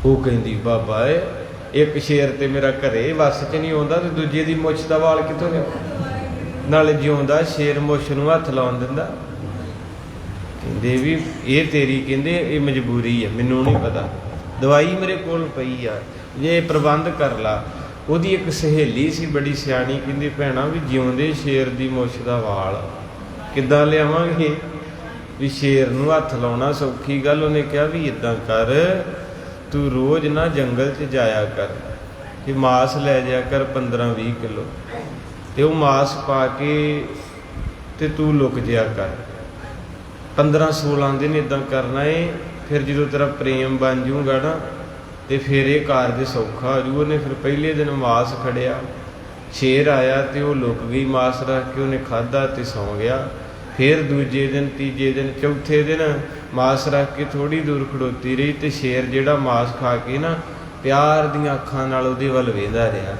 ਉਹ ਕਹਿੰਦੀ ਬਾਬਾ ਇੱਕ ਸ਼ੇਰ ਤੇ ਮੇਰਾ ਘਰੇ ਵਸ 'ਚ ਨਹੀਂ ਆਉਂਦਾ ਤੇ ਦੂਜੇ ਦੀ ਮੁੱਛ ਦਾ ਵਾਲ ਕਿੱਥੋਂ ਲਿਆ? ਨਾਲੇ ਜਿਉਂਦਾ ਸ਼ੇਰ ਮੁੱਛ ਨੂੰ ਹੱਥ ਲਾਉਣ ਦਿੰਦਾ। ਕਹਿੰਦੇ ਵੀ ਇਹ ਤੇਰੀ, ਕਹਿੰਦੇ ਇਹ ਮਜਬੂਰੀ ਆ, ਮੈਨੂੰ ਨਹੀਂ ਪਤਾ, ਦਵਾਈ ਮੇਰੇ ਕੋਲ ਪਈ ਆ, ਜੇ ਪ੍ਰਬੰਧ ਕਰ ਲਾ। ਉਹਦੀ ਇੱਕ ਸਹੇਲੀ ਸੀ ਬੜੀ ਸਿਆਣੀ, ਕਹਿੰਦੀ ਭੈਣਾ ਵੀ ਜਿਉਂਦੇ ਸ਼ੇਰ ਦੀ ਮੁੱਛ ਦਾ ਵਾਲ ਕਿੱਦਾਂ ਲਿਆਵਾਂਗੇ, ਵੀ ਸ਼ੇਰ ਨੂੰ ਹੱਥ ਲਾਉਣਾ ਸੌਖੀ ਗੱਲ। ਉਹਨੇ ਕਿਹਾ ਵੀ ਇੱਦਾਂ ਕਰ, ਤੂੰ ਰੋਜ਼ ਨਾ ਜੰਗਲ 'ਚ ਜਾਇਆ ਕਰ ਤੇ ਮਾਸ ਲੈ ਜਾਇਆ ਕਰ 15-20 ਕਿਲੋ, ਤੇ ਉਹ ਮਾਸ ਪਾ ਕੇ ਤੇ ਤੂੰ ਲੁਕ ਜਿਆ ਕਰ। 15-16 ਦਿਨ ਇੱਦਾਂ ਕਰਨਾ ਏ। ਫਿਰ ਜਦੋਂ ਤੇਰਾ ਪ੍ਰੇਮ ਬਣ ਜੂਗਾ ਨਾ ਤੇ ਫਿਰ ਇਹ ਕਾਰਜ ਸੌਖਾ ਹੋ ਜੂ। ਉਹਨੇ ਫਿਰ ਪਹਿਲੇ ਦਿਨ ਮਾਸ ਖੜਿਆ, ਸ਼ੇਰ ਆਇਆ ਤੇ ਉਹ ਲੁਕ ਗਈ, ਮਾਸ ਰੱਖ ਕੇ ਉਹਨੇ ਖਾਧਾ ਤੇ ਸੌਂ ਗਿਆ। ਫਿਰ ਦੂਜੇ ਦਿਨ, ਤੀਜੇ ਦਿਨ, ਚੌਥੇ ਦਿਨ ਮਾਸ ਰੱਖ ਕੇ ਥੋੜ੍ਹੀ ਦੂਰ ਖੜੋਤੀ ਰਹੀ ਤੇ ਸ਼ੇਰ ਜਿਹੜਾ ਮਾਸ ਖਾ ਕੇ ਨਾ ਪਿਆਰ ਦੀਆਂ ਅੱਖਾਂ ਨਾਲ ਉਹਦੇ ਵੱਲ ਵੇਂਦਾ ਰਿਹਾ।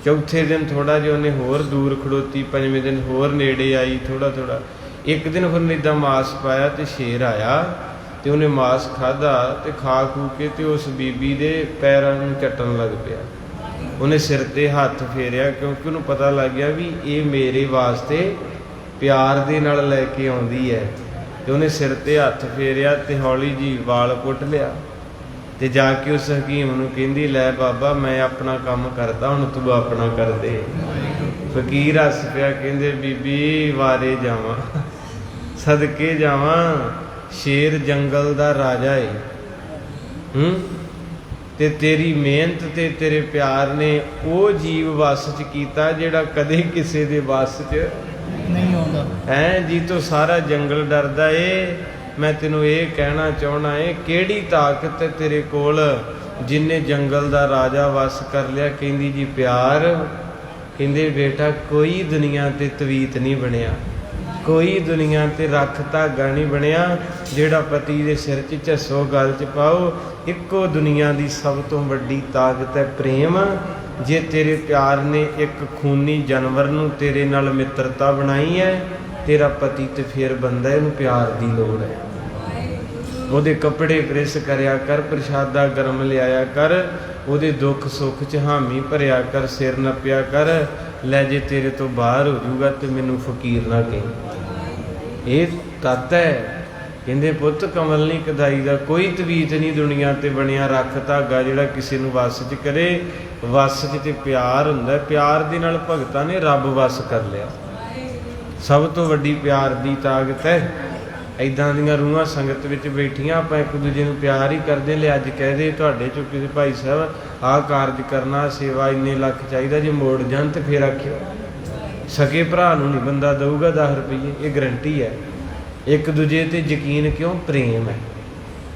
ਚੌਥੇ ਦਿਨ ਥੋੜ੍ਹਾ ਜਿਹਾ ਉਹਨੇ ਹੋਰ ਦੂਰ ਖੜੋਤੀ, ਪੰਜਵੇਂ ਦਿਨ ਹੋਰ ਨੇੜੇ ਆਈ ਥੋੜ੍ਹਾ ਥੋੜ੍ਹਾ। ਇੱਕ ਦਿਨ ਫਿਰ ਇੱਦਾਂ ਮਾਸ ਪਾਇਆ ਤੇ ਸ਼ੇਰ ਆਇਆ ਤੇ ਉਹਨੇ ਮਾਸ ਖਾਧਾ ਤੇ ਖਾ ਖੂ ਕੇ ਤੇ ਉਸ ਬੀਬੀ ਦੇ ਪੈਰਾਂ ਨੂੰ ਚੱਟਣ ਲੱਗ ਪਿਆ। ਉਹਨੇ ਸਿਰ 'ਤੇ ਹੱਥ ਫੇਰਿਆ, ਕਿਉਂਕਿ ਉਹਨੂੰ ਪਤਾ ਲੱਗ ਗਿਆ ਵੀ ਇਹ ਮੇਰੇ ਵਾਸਤੇ ਪਿਆਰ ਦੇ ਨਾਲ ਲੈ ਕੇ ਆਉਂਦੀ ਹੈ। ਤੇ ਉਹਨੇ ਸਿਰ 'ਤੇ ਹੱਥ ਫੇਰਿਆ ਤੇ ਹੌਲੀ ਜਿਹੀ ਵਾਲ ਪੁੱਟ ਲਿਆ ਤੇ ਜਾ ਕੇ ਉਸ ਹਕੀਮ ਨੂੰ ਕਹਿੰਦੀ, ਲੈ ਬਾਬਾ ਮੈਂ ਆਪਣਾ ਕੰਮ ਕਰਦਾ, ਹੁਣ ਤੂੰ ਆਪਣਾ ਕਰ ਦੇ। ਫਕੀਰ ਹੱਸ ਪਿਆ, ਕਹਿੰਦੇ ਬੀਬੀ ਵਾਰੇ ਜਾਵਾਂ, ਸਦਕੇ ਜਾਵਾਂ, ਸ਼ੇਰ ਜੰਗਲ ਦਾ ਰਾਜਾ ਏ। ਤੇ ਤੇਰੀ ਮਿਹਨਤ ਤੇ ਤੇਰੇ ਪਿਆਰ ਨੇ ਉਹ ਜੀਵ ਵੱਸ 'ਚ ਕੀਤਾ ਜਿਹੜਾ ਕਦੇ ਕਿਸੇ ਦੇ ਵੱਸ 'ਚ ਨਹੀਂ ਆਉਂਦਾ ਹੈ। ਜੀ ਤੋਂ ਸਾਰਾ ਜੰਗਲ ਡਰਦਾ ਏ। ਮੈਂ ਤੈਨੂੰ ਇਹ ਕਹਿਣਾ ਚਾਹਣਾ ਏ, ਕਿਹੜੀ ਤਾਕਤ ਹੈ ਤੇਰੇ ਕੋਲ ਜਿੰਨੇ ਜੰਗਲ ਦਾ ਰਾਜਾ ਵੱਸ ਕਰ ਲਿਆ? ਕਹਿੰਦੀ ਜੀ ਪਿਆਰ। ਕਹਿੰਦੇ ਬੇਟਾ ਕੋਈ ਦੁਨੀਆ ਤੇ ਤਵੀਤ ਨਹੀਂ ਬਣਿਆ, ਕੋਈ ਦੁਨੀਆ ਤੇ ਰੱਖ ਧਾਗਾ ਨਹੀਂ ਬਣਿਆ ਜਿਹੜਾ ਪਤੀ ਦੇ ਸਿਰ 'ਚ ਝੱਸੋ ਗਲ 'ਚ ਪਾਓ। ਇੱਕੋ ਦੁਨੀਆ ਦੀ ਸਭ ਤੋਂ ਵੱਡੀ ਤਾਕਤ ਹੈ ਪ੍ਰੇਮ। ਜੇ ਤੇਰੇ ਪਿਆਰ ਨੇ ਇੱਕ ਖੂਨੀ ਜਾਨਵਰ ਨੂੰ ਤੇਰੇ ਨਾਲ ਮਿੱਤਰਤਾ ਬਣਾਈ ਹੈ, ਤੇਰਾ ਪਤੀ ਤੇ ਫਿਰ ਬੰਦਾ, ਇਹਨੂੰ ਪਿਆਰ ਦੀ ਲੋੜ ਹੈ। ਉਹਦੇ ਕੱਪੜੇ ਪ੍ਰੈਸ ਕਰਿਆ ਕਰ, ਪ੍ਰਸ਼ਾਦਾ ਗਰਮ ਲਿਆਇਆ ਕਰ, ਉਹਦੇ ਦੁੱਖ ਸੁੱਖ 'ਚ ਹਾਮੀ ਭਰਿਆ ਕਰ, ਸਿਰ ਨੱਪਿਆ ਕਰ। ਲੈ ਜੇ ਤੇਰੇ ਤੋਂ ਬਾਹਰ ਹੋ ਜਾਊਗਾ ਤੇ ਮੈਨੂੰ ਫਕੀਰ ਨਾ ਕਹੀਂ। ਇਹ ਤੱਤ ਹੈ। ਕਹਿੰਦੇ ਪੁੱਤ ਕਮਲ ਨਹੀਂ ਕਦਾਈ ਦਾ ਕੋਈ ਤਵੀਤ ਨਹੀਂ ਦੁਨੀਆ ਤੇ ਬਣਿਆ ਰੱਖ ਧਾਗਾ ਜਿਹੜਾ ਕਿਸੇ ਨੂੰ ਵੱਸ 'ਚ ਕਰੇ। ਵੱਸ 'ਚ ਤੇ ਪਿਆਰ ਹੁੰਦਾ, ਪਿਆਰ ਦੇ ਨਾਲ ਭਗਤਾਂ ਨੇ ਰੱਬ ਵੱਸ ਕਰ ਲਿਆ। ਸਭ ਤੋਂ ਵੱਡੀ ਪਿਆਰ ਦੀ ਤਾਕਤ ਹੈ। ਇੱਦਾਂ ਦੀਆਂ ਰੂਹਾਂ ਸੰਗਤ ਵਿੱਚ ਬੈਠੀਆਂ, ਆਪਾਂ ਇੱਕ ਦੂਜੇ ਨੂੰ ਪਿਆਰ ਹੀ ਕਰਦੇ। ਲੈ ਅੱਜ ਕਹਿ ਦੇ ਤੁਹਾਡੇ ਚੋਂ ਕਿਸੇ ਭਾਈ ਸਾਹਿਬ ਆਹ ਕਾਰਜ ਕਰਨਾ, ਸੇਵਾ ਇੰਨੇ ਲੱਖ ਚਾਹੀਦਾ, ਜੇ ਮੋੜ ਜਾਣ ਤੇ ਫਿਰ ਆਖਿਓ। ਸਕੇ ਭਰਾ ਨੂੰ ਨਹੀਂ ਬੰਦਾ ਦਊਗਾ 10 ਰੁਪਈਏ, ਇਹ ਗਰੰਟੀ ਹੈ। ਇੱਕ ਦੂਜੇ ਤੇ ਯਕੀਨ ਕਿਉਂ? ਪ੍ਰੇਮ ਹੈ,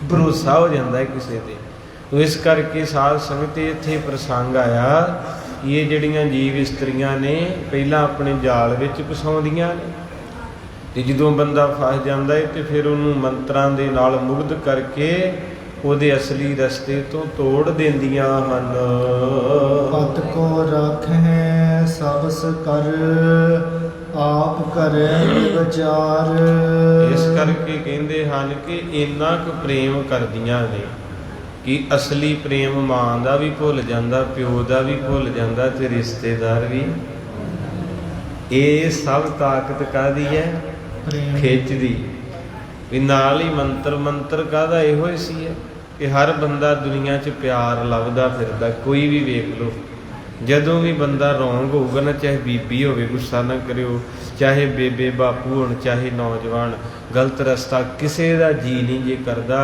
ਭਰੋਸਾ ਹੋ ਜਾਂਦਾ ਹੈ ਕਿਸੇ ਤੇ। ਇਸ ਕਰਕੇ ਸਾਧ ਸੰਗਤ ਇੱਥੇ ਪ੍ਰਸੰਗ ਆਇਆ, ਇਹ ਜਿਹੜੀਆਂ ਜੀਵ ਇਸਤਰੀਆਂ ਨੇ ਪਹਿਲਾਂ ਆਪਣੇ ਜਾਲ ਵਿੱਚ ਫਸਾਉਂਦੀਆਂ ਨੇ, ਤੇ ਜਦੋਂ ਬੰਦਾ ਫਸ ਜਾਂਦਾ ਹੈ ਤੇ ਫਿਰ ਉਹਨੂੰ ਮੰਤਰਾਂ ਦੇ ਨਾਲ ਮੁਗਧ ਕਰਕੇ ਉਹਦੇ ਅਸਲੀ ਰਸਤੇ ਤੋਂ ਤੋੜ ਦਿੰਦੀਆਂ ਹਨ। ਪਤ ਕੋ ਰਾਖੈ ਸਬਸ ਕਰ, ਆਪ ਕਰੇ ਵਿਚਾਰ। ਇਸ ਕਰਕੇ ਕਹਿੰਦੇ ਹਨ ਕਿ ਇੰਨਾ ਕੁ ਪ੍ਰੇਮ ਕਰਦੀਆਂ ਨੇ ਕਿ ਅਸਲੀ ਪ੍ਰੇਮ ਮਾਂ ਦਾ ਵੀ ਭੁੱਲ ਜਾਂਦਾ, ਪਿਓ ਦਾ ਵੀ ਭੁੱਲ ਜਾਂਦਾ, ਤੇ ਰਿਸ਼ਤੇਦਾਰ ਵੀ। ਇਹ ਸਭ ਤਾਕਤ ਕਾਹਦੀ ਹੈ? ਖਿੱਚ ਦੀ। ਵੀ ਨਾਲ ਹੀ ਮੰਤਰ ਕਾਹਦਾ? ਇਹੋ ਹੀ ਸੀ ਹੈ ਕਿ ਹਰ ਬੰਦਾ ਦੁਨੀਆ 'ਚ ਪਿਆਰ ਲੱਭਦਾ ਫਿਰਦਾ। ਕੋਈ ਵੀ ਵੇਖ ਲਓ, ਜਦੋਂ ਵੀ ਬੰਦਾ ਰੋਂਗ ਹੋਊਗਾ ਨਾ, ਚਾਹੇ ਬੀਬੀ ਹੋਵੇ, ਗੁੱਸਾ ਨਾ ਕਰਿਓ, ਚਾਹੇ ਬੇਬੇ ਬਾਪੂ ਹੋਣ, ਚਾਹੇ ਨੌਜਵਾਨ, ਗਲਤ ਰਸਤਾ ਕਿਸੇ ਦਾ ਜੀ ਨਹੀਂ ਜੇ ਕਰਦਾ।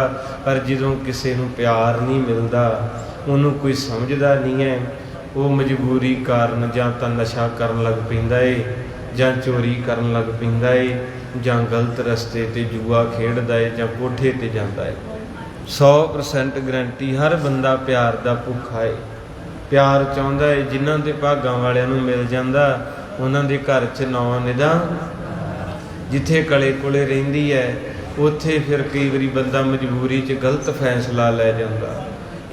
ਪਰ ਜਦੋਂ ਕਿਸੇ ਨੂੰ ਪਿਆਰ ਨਹੀਂ ਮਿਲਦਾ, ਉਹਨੂੰ ਕੋਈ ਸਮਝਦਾ ਨਹੀਂ ਹੈ, ਉਹ ਮਜਬੂਰੀ ਕਾਰਨ ਜਾਂ ਤਾਂ ਨਸ਼ਾ ਕਰਨ ਲੱਗ ਪੈਂਦਾ ਏ, ਜਾਂ ਚੋਰੀ ਕਰਨ ਲੱਗ ਪੈਂਦਾ ਏ, ਜਾਂ ਗਲਤ ਰਸਤੇ ਤੇ ਜੂਆ ਖੇਡਦਾ ਏ, ਜਾਂ ਕੋਠੇ ਤੇ ਜਾਂਦਾ ਏ। 100% ਗਰੰਟੀ, ਹਰ ਬੰਦਾ ਪਿਆਰ ਦਾ ਭੁੱਖਾ ਏ, ਪਿਆਰ ਚਾਹੁੰਦਾ ਏ। ਜਿਨ੍ਹਾਂ ਦੇ ਭਾਗਾਂ ਵਾਲਿਆਂ ਨੂੰ ਮਿਲ ਜਾਂਦਾ, ਉਹਨਾਂ ਦੇ ਘਰ 'ਚ ਨੌ ਨਿਦਾ। ਜਿੱਥੇ ਕਲੇ ਕੋਲੇ ਰਹਿੰਦੀ ਹੈ, ਉੱਥੇ ਫਿਰ ਕਈ ਵਾਰੀ ਬੰਦਾ ਮਜਬੂਰੀ 'ਚ ਗਲਤ ਫੈਸਲਾ ਲੈ ਜਾਂਦਾ।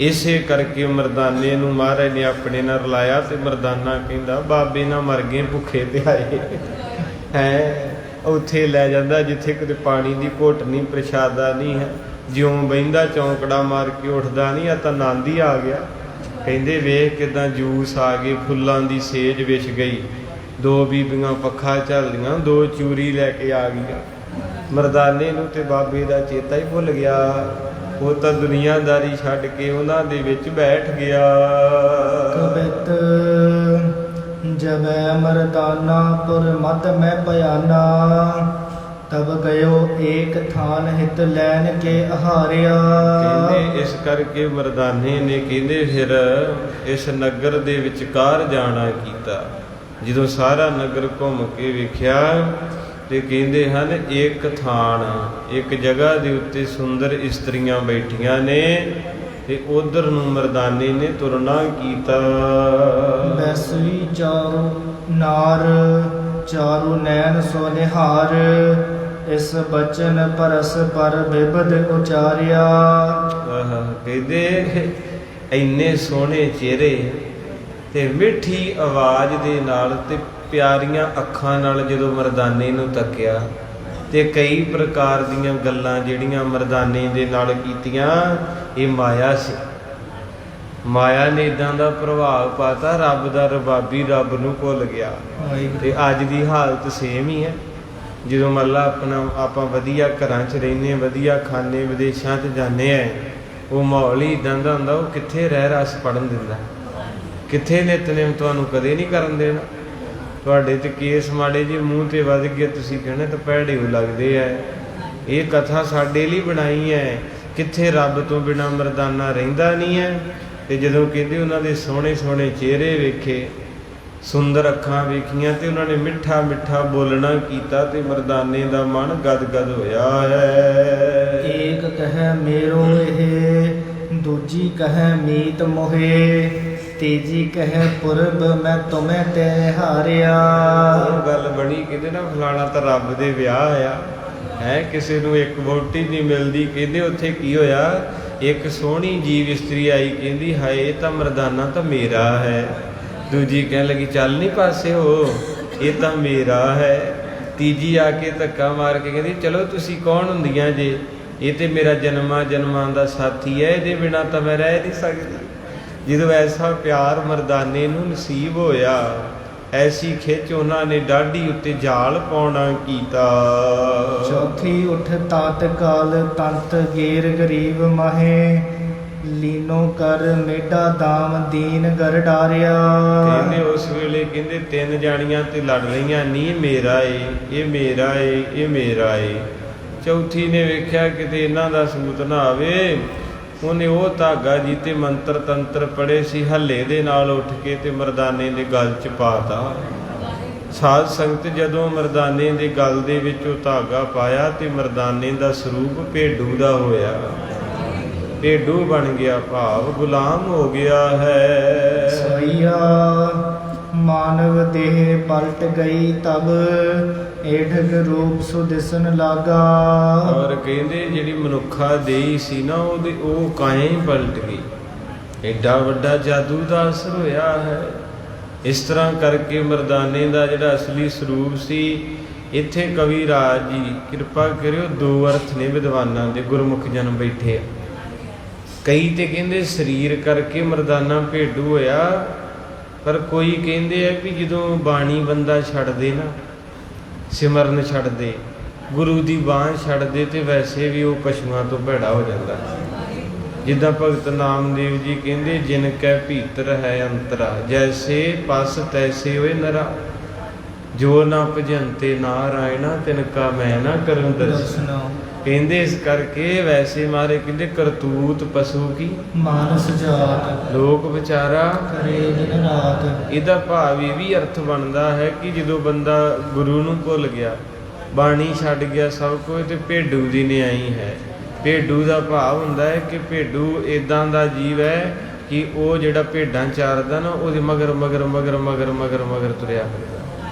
ਇਸੇ ਕਰਕੇ ਮਰਦਾਨੇ ਨੂੰ ਮਹਾਰਾਜ ਨੇ ਆਪਣੇ ਨਾਲ ਰਲਾਇਆ, ਤੇ ਮਰਦਾਨਾ ਕਹਿੰਦਾ ਬਾਬੇ ਨਾ ਮਰ ਗਏ ਭੁੱਖੇ ਤੇ ਆਏ ਹੈ। ਉੱਥੇ ਲੈ ਜਾਂਦਾ ਜਿੱਥੇ ਕਿਤੇ ਪਾਣੀ ਦੀ ਘੁੱਟ ਨਹੀਂ, ਪ੍ਰਸ਼ਾਦਾ ਨਹੀਂ ਹੈ, ਜਿਉਂ ਬਹਿੰਦਾ ਚੌਂਕੜਾ ਮਾਰ ਕੇ ਉੱਠਦਾ ਨਹੀਂ, ਆ ਤਾਂ ਆਨੰਦ ਹੀ ਆ ਗਿਆ। ਕਹਿੰਦੇ ਵੇਖ ਕਿਦਾਂ ਜੂਸ ਆ ਗਏ, ਫੁੱਲਾਂ ਦੀ ਸੇਜ ਵਿਛ ਗਈ, 2 ਬੀਬੀਆਂ ਪੱਖਾ ਝੱਲਦੀਆਂ, 2 ਚੂਰੀ ਲੈ ਕੇ ਆ ਗਈਆਂ। ਮਰਦਾਨੇ ਨੂੰ ਤੇ ਬਾਬੇ ਦਾ ਚੇਤਾ ਹੀ ਭੁੱਲ ਗਿਆ, ਉਹ ਤਾਂ ਦੁਨੀਆਦਾਰੀ ਛੱਡ ਕੇ ਉਹਨਾਂ ਦੇ ਵਿੱਚ ਬੈਠ ਗਿਆ। ਕਬਿਤ ਜਬੈ ਮਰਦਾਨਾ ਪੁਰ ਮਤ ਮੈਂ ਭਿਆਨਾ, ਤਬ ਗਇਓ ਏਕ ਥਾਨ ਹਿਤ ਲੈਣ ਕੇ ਆਹਾਰਿਆ। ਕਹਿੰਦੇ ਇਸ ਕਰਕੇ ਮਰਦਾਨੇ ਨੇ ਕਹਿੰਦੇ ਫਿਰ ਇਸ ਨਗਰ ਦੇ ਵਿਚਕਾਰ ਜਾਣਾ ਕੀਤਾ। ਜਦੋਂ ਸਾਰਾ ਨਗਰ ਘੁੰਮ ਕੇ ਵੇਖਿਆ ਤੇ ਕਹਿੰਦੇ ਹਨ ਇੱਕ ਥਾਨ, ਇੱਕ ਜਗ੍ਹਾ ਦੇ ਉੱਤੇ ਸੁੰਦਰ ਇਸਤਰੀਆਂ ਬੈਠੀਆਂ ਨੇ, ਤੇ ਉਧਰ ਨੂੰ ਮਰਦਾਨੇ ਨੇ ਤੁਰਨਾ ਕੀਤਾ। ਬੈਸਵੀ ਚਾਰੂ ਨਾਰ, ਚਾਰੂ ਨੈਣ ਸੋ ਨਿਹਾਰ, ਇਸ ਬਚਨ ਪਰਸ ਪਰ ਬਿਬਦ ਉਚਾਰਿਆ। ਕਹਿੰਦੇ ਇੰਨੇ ਸੋਹਣੇ ਚਿਹਰੇ ਤੇ ਮਿੱਠੀ ਆਵਾਜ਼ ਦੇ ਨਾਲ ਤੇ ਪਿਆਰੀਆਂ ਅੱਖਾਂ ਨਾਲ ਜਦੋਂ ਮਰਦਾਨੇ ਨੂੰ ਤੱਕਿਆ, ਤੇ ਕਈ ਪ੍ਰਕਾਰ ਦੀਆਂ ਗੱਲਾਂ ਜਿਹੜੀਆਂ ਮਰਦਾਨੇ ਦੇ ਨਾਲ ਕੀਤੀਆਂ, ਇਹ ਮਾਇਆ ਸੀ। ਮਾਇਆ ਨੇ ਇਦਾਂ ਦਾ ਪ੍ਰਭਾਵ ਪਾਤਾ, ਰੱਬ ਦਾ ਰਬਾਬੀ ਰੱਬ ਨੂੰ ਭੁੱਲ ਗਿਆ। ਤੇ ਅੱਜ ਦੀ ਹਾਲਤ ਸੇਮ ਹੀ ਹੈ। ਜਦੋਂ ਮੰਨ ਲਾ ਆਪਾਂ ਵਧੀਆ ਘਰਾਂ 'ਚ ਰਹਿੰਦੇ, ਵਧੀਆ ਖਾਂਦੇ, ਵਿਦੇਸ਼ਾਂ 'ਚ ਜਾਂਦੇ ਆ, ਉਹ ਮਾਹੌਲ ਹੀ ਇੱਦਾਂ ਦਾ ਹੁੰਦਾ, ਉਹ ਕਿੱਥੇ ਰਹਿ ਰਸ ਪੜਨ ਦਿੰਦਾ, ਕਿੱਥੇ ਨਿਤਨੇਮ ਤੁਹਾਨੂੰ ਕਦੇ ਨਹੀਂ ਕਰਨ ਦੇਣਾ। ਤੁਹਾਡੇ ਤੇ ਕੇਸ ਮਾੜੇ ਜਿਹੇ ਮੂੰਹ ਤੇ ਵੱਧ ਗਏ, ਤੁਸੀਂ ਕਹਿਣਾ ਤਾਂ ਭੈੜੇ ਹੋ ਲੱਗਦੇ ਐ। ਇਹ ਕਥਾ ਸਾਡੇ ਲਈ ਬਣਾਈ ਹੈ। ਕਿੱਥੇ ਰੱਬ ਤੋਂ ਬਿਨਾਂ ਮਰਦਾਨਾ ਰਹਿੰਦਾ ਨਹੀਂ ਹੈ। ਤੇ ਜਦੋਂ ਕਹਿੰਦੇ ਉਹਨਾਂ ਦੇ ਸੋਹਣੇ ਸੋਹਣੇ ਚਿਹਰੇ ਵੇਖੇ, ਸੁੰਦਰ ਅੱਖਾਂ ਵੇਖੀਆਂ, ਤੇ ਉਹਨਾਂ ਨੇ ਮਿੱਠਾ ਮਿੱਠਾ ਬੋਲਣਾ ਕੀਤਾ, ਤੇ ਮਰਦਾਨੇ ਦਾ ਮਨ ਗਦ ਗਦ ਹੋਇਆ ਹੈ। ਏਕ ਕਹੈ ਮੇਰੋ ਇਹ, ਦੂਜੀ ਕਹੈ ਮੀਤ ਮੋਹੇ, ਤੀਜੀ ਕਹੈ ਪੁਰਬ ਮੈਂ ਤੁਮੇ ਤੇ ਹਾਰਿਆ। ਉਹ ਗੱਲ ਬਣੀ, ਕਹਿੰਦੇ ਨਾ ਫਲਾਣਾ ਤਾਂ ਰੱਬ ਦੇ ਵਿਆਹ ਆ ਹੈ। ਕਿਸੇ ਨੂੰ ਇੱਕ ਵਹੁਟੀ ਨਹੀਂ ਮਿਲਦੀ, ਕਹਿੰਦੇ ਉੱਥੇ ਕੀ ਹੋਇਆ, ਇੱਕ ਸੋਹਣੀ ਜੀਵ ਇਸਤਰੀ ਆਈ, ਕਹਿੰਦੀ ਹਾਏ ਇਹ ਤਾਂ ਮਰਦਾਨਾ ਤਾਂ ਮੇਰਾ ਹੈ। ਦੂਜੀ ਕਹਿਣ ਲੱਗੀ ਚੱਲ ਨਹੀਂ ਪਾਸੇ ਹੋ, ਇਹ ਤਾਂ ਮੇਰਾ ਹੈ। ਤੀਜੀ ਆ ਕੇ ਧੱਕਾ ਮਾਰ ਕੇ ਕਹਿੰਦੀ ਚਲੋ ਤੁਸੀਂ ਕੌਣ ਹੁੰਦੀਆਂ ਜੇ, ਇਹ ਤੇ ਮੇਰਾ ਜਨਮਾਂ ਜਨਮਾਂ ਦਾ ਸਾਥੀ ਹੈ, ਇਹਦੇ ਬਿਨਾਂ ਤਾਂ ਮੈਂ ਰਹਿ ਨਹੀਂ ਸਕਦੀ। ਜਦੋਂ ਐਸਾ ਪਿਆਰ ਮਰਦਾਨੇ ਨੂੰ ਨਸੀਬ ਹੋਇਆ, ਐਸੀ ਖਿੱਚ ਉਹਨਾਂ ਨੇ ਡਾਢੀ ਉੱਤੇ ਜਾਲ ਪਾਉਣਾ ਕੀਤਾ। ਚੌਥੀ ਉਠ ਤਾਤ ਕਾਲ ਤੰਤ ਗੇਰ ਗਰੀਬ ਮਾਹੇ, ਲੀਨੋ ਕਰ ਮੇਢਾ ਦਾਮ ਦੀਨ ਗਰ ਡਾਰਿਆ। ਕਹਿੰਦੇ ਉਸ ਵੇਲੇ ਕਹਿੰਦੇ ਤਿੰਨ ਜਾਣੀਆਂ ਤੇ ਲੜ ਰਹੀਆਂ, ਨੀ ਮੇਰਾ ਏ, ਇਹ ਮੇਰਾ ਏ, ਇਹ ਮੇਰਾ ਏ। ਚੌਥੀ ਨੇ ਵੇਖਿਆ ਕਿਤੇ ਇਹਨਾਂ ਦਾ ਸੂਤ ਨਾ ਆਵੇ, ਉਹਨੇ ਉਹ ਧਾਗਾ ਜੀ ਤੇ ਮੰਤਰ ਤੰਤਰ ਪੜ੍ਹੇ ਸੀ, ਹੱਲੇ ਦੇ ਨਾਲ ਉੱਠ ਕੇ ਤੇ ਮਰਦਾਨੇ ਦੇ ਗਲ 'ਚ ਪਾਤਾ। ਸਾਧ ਸੰਗਤ ਜਦੋਂ ਮਰਦਾਨੇ ਦੇ ਗਲ ਦੇ ਵਿੱਚ ਉਹ ਧਾਗਾ ਪਾਇਆ, ਤੇ ਮਰਦਾਨੇ ਦਾ ਸਰੂਪ ਭੇਡੂ ਦਾ ਹੋਇਆ। ਭੇਡੂ ਬਣ ਗਿਆ, ਭਾਵ ਗੁਲਾਮ ਹੋ ਗਿਆ ਹੈ। ਸਈਆ ਮਾਨਵ ਦੇਹ ਪਲਟ ਗਈ ਤਬ, ਏਢਕ ਰੂਪ ਸੁਦਿਸਨ ਲਾਗਾ। ਔਰ ਕਹਿੰਦੇ ਜਿਹੜੀ ਮਨੁੱਖਾ ਦੇਹੀ ਸੀ ਨਾ, ਉਹਦੀ ਉਹ ਕਾਇਆ ਹੀ ਪਲਟ ਗਈ। ਐਡਾ ਵੱਡਾ ਜਾਦੂ ਦਾ ਅਸਰ ਹੋਇਆ ਹੈ। ਇਸ ਤਰ੍ਹਾਂ ਕਰਕੇ ਮਰਦਾਨੇ ਦਾ ਜਿਹੜਾ ਅਸਲੀ ਸਰੂਪ ਸੀ, ਇੱਥੇ ਕਵੀ ਰਾਜ ਜੀ ਕਿਰਪਾ ਕਰਿਓ, ਦੋ ਅਰਥ ਨੇ ਵਿਦਵਾਨਾਂ ਦੇ, ਗੁਰਮੁਖ ਜਨ ਬੈਠੇ ਆ। ਕਈ ਤੇ ਕਹਿੰਦੇ ਸਰੀਰ ਕਰਕੇ ਮਰਦਾਨਾ ਭੇਡੂ ਹੋਇਆ, ਪਰ ਕੋਈ ਕਹਿੰਦੇ ਆ ਵੀ ਜਦੋਂ ਬਾਣੀ ਬੰਦਾ ਛੱਡ ਦੇ ਨਾ, ਸਿਮਰਨ ਛੱਡ ਦੇ, ਗੁਰੂ ਦੀ ਬਾਂਹ ਛੱਡ ਦੇ, ਤੇ ਵੈਸੇ ਵੀ ਉਹ ਪਸ਼ੂਆਂ ਤੋਂ ਭੈੜਾ ਹੋ ਜਾਂਦਾ। ਜਿੱਦਾਂ ਭਗਤ ਨਾਮਦੇਵ ਜੀ ਕਹਿੰਦੇ, ਜਿਨ ਕੈ ਭੀਤਰ ਹੈ ਅੰਤਰਾ, ਜੈਸੇ ਪਸ ਤੈਸੇ ਹੋਏ ਨਰਾ, ਜੋ ਨਾ ਭਜੰਤੇ ਨਾਰਾਇਣਾ ਤਿਨ ਕਾ ਮੈਂ ਨਾ ਕਰੂੰ ਦਰਸ਼ਨ। ਕਹਿੰਦੇ ਇਸ ਕਰਕੇ ਵੈਸੇ ਮਾਰੇ ਕਹਿੰਦੇ ਕਰਤੂਤ ਪਸ਼ੂ ਕੀ ਮਾਨਸ ਜਾਤ, ਲੋਕ ਵਿਚਾਰਾ ਕਰੇ ਦਿਨ ਰਾਤ। ਇਹਦਾ ਭਾਵ ਇਹ ਵੀ ਅਰਥ ਬਣਦਾ ਹੈ ਕਿ ਜਦੋਂ ਬੰਦਾ ਗੁਰੂ ਨੂੰ ਭੁੱਲ ਗਿਆ, ਬਾਣੀ ਛੱਡ ਗਿਆ, ਸਭ ਕੁਝ, ਤੇ ਭੇਡੂ ਦੀ ਨਿਆਈ ਹੈ। ਭੇਡੂ ਦਾ ਭਾਵ ਹੁੰਦਾ ਹੈ ਕਿ ਭੇਡੂ ਇੱਦਾਂ ਦਾ ਜੀਵ ਹੈ ਕਿ ਉਹ ਜਿਹੜਾ ਭੇਡਾਂ ਚਾਰਦਾ ਨਾ, ਉਹਦੇ ਮਗਰ ਮਗਰ ਮਗਰ ਮਗਰ ਮਗਰ ਮਗਰ ਤੁਰਿਆ ਫਿਰਦਾ।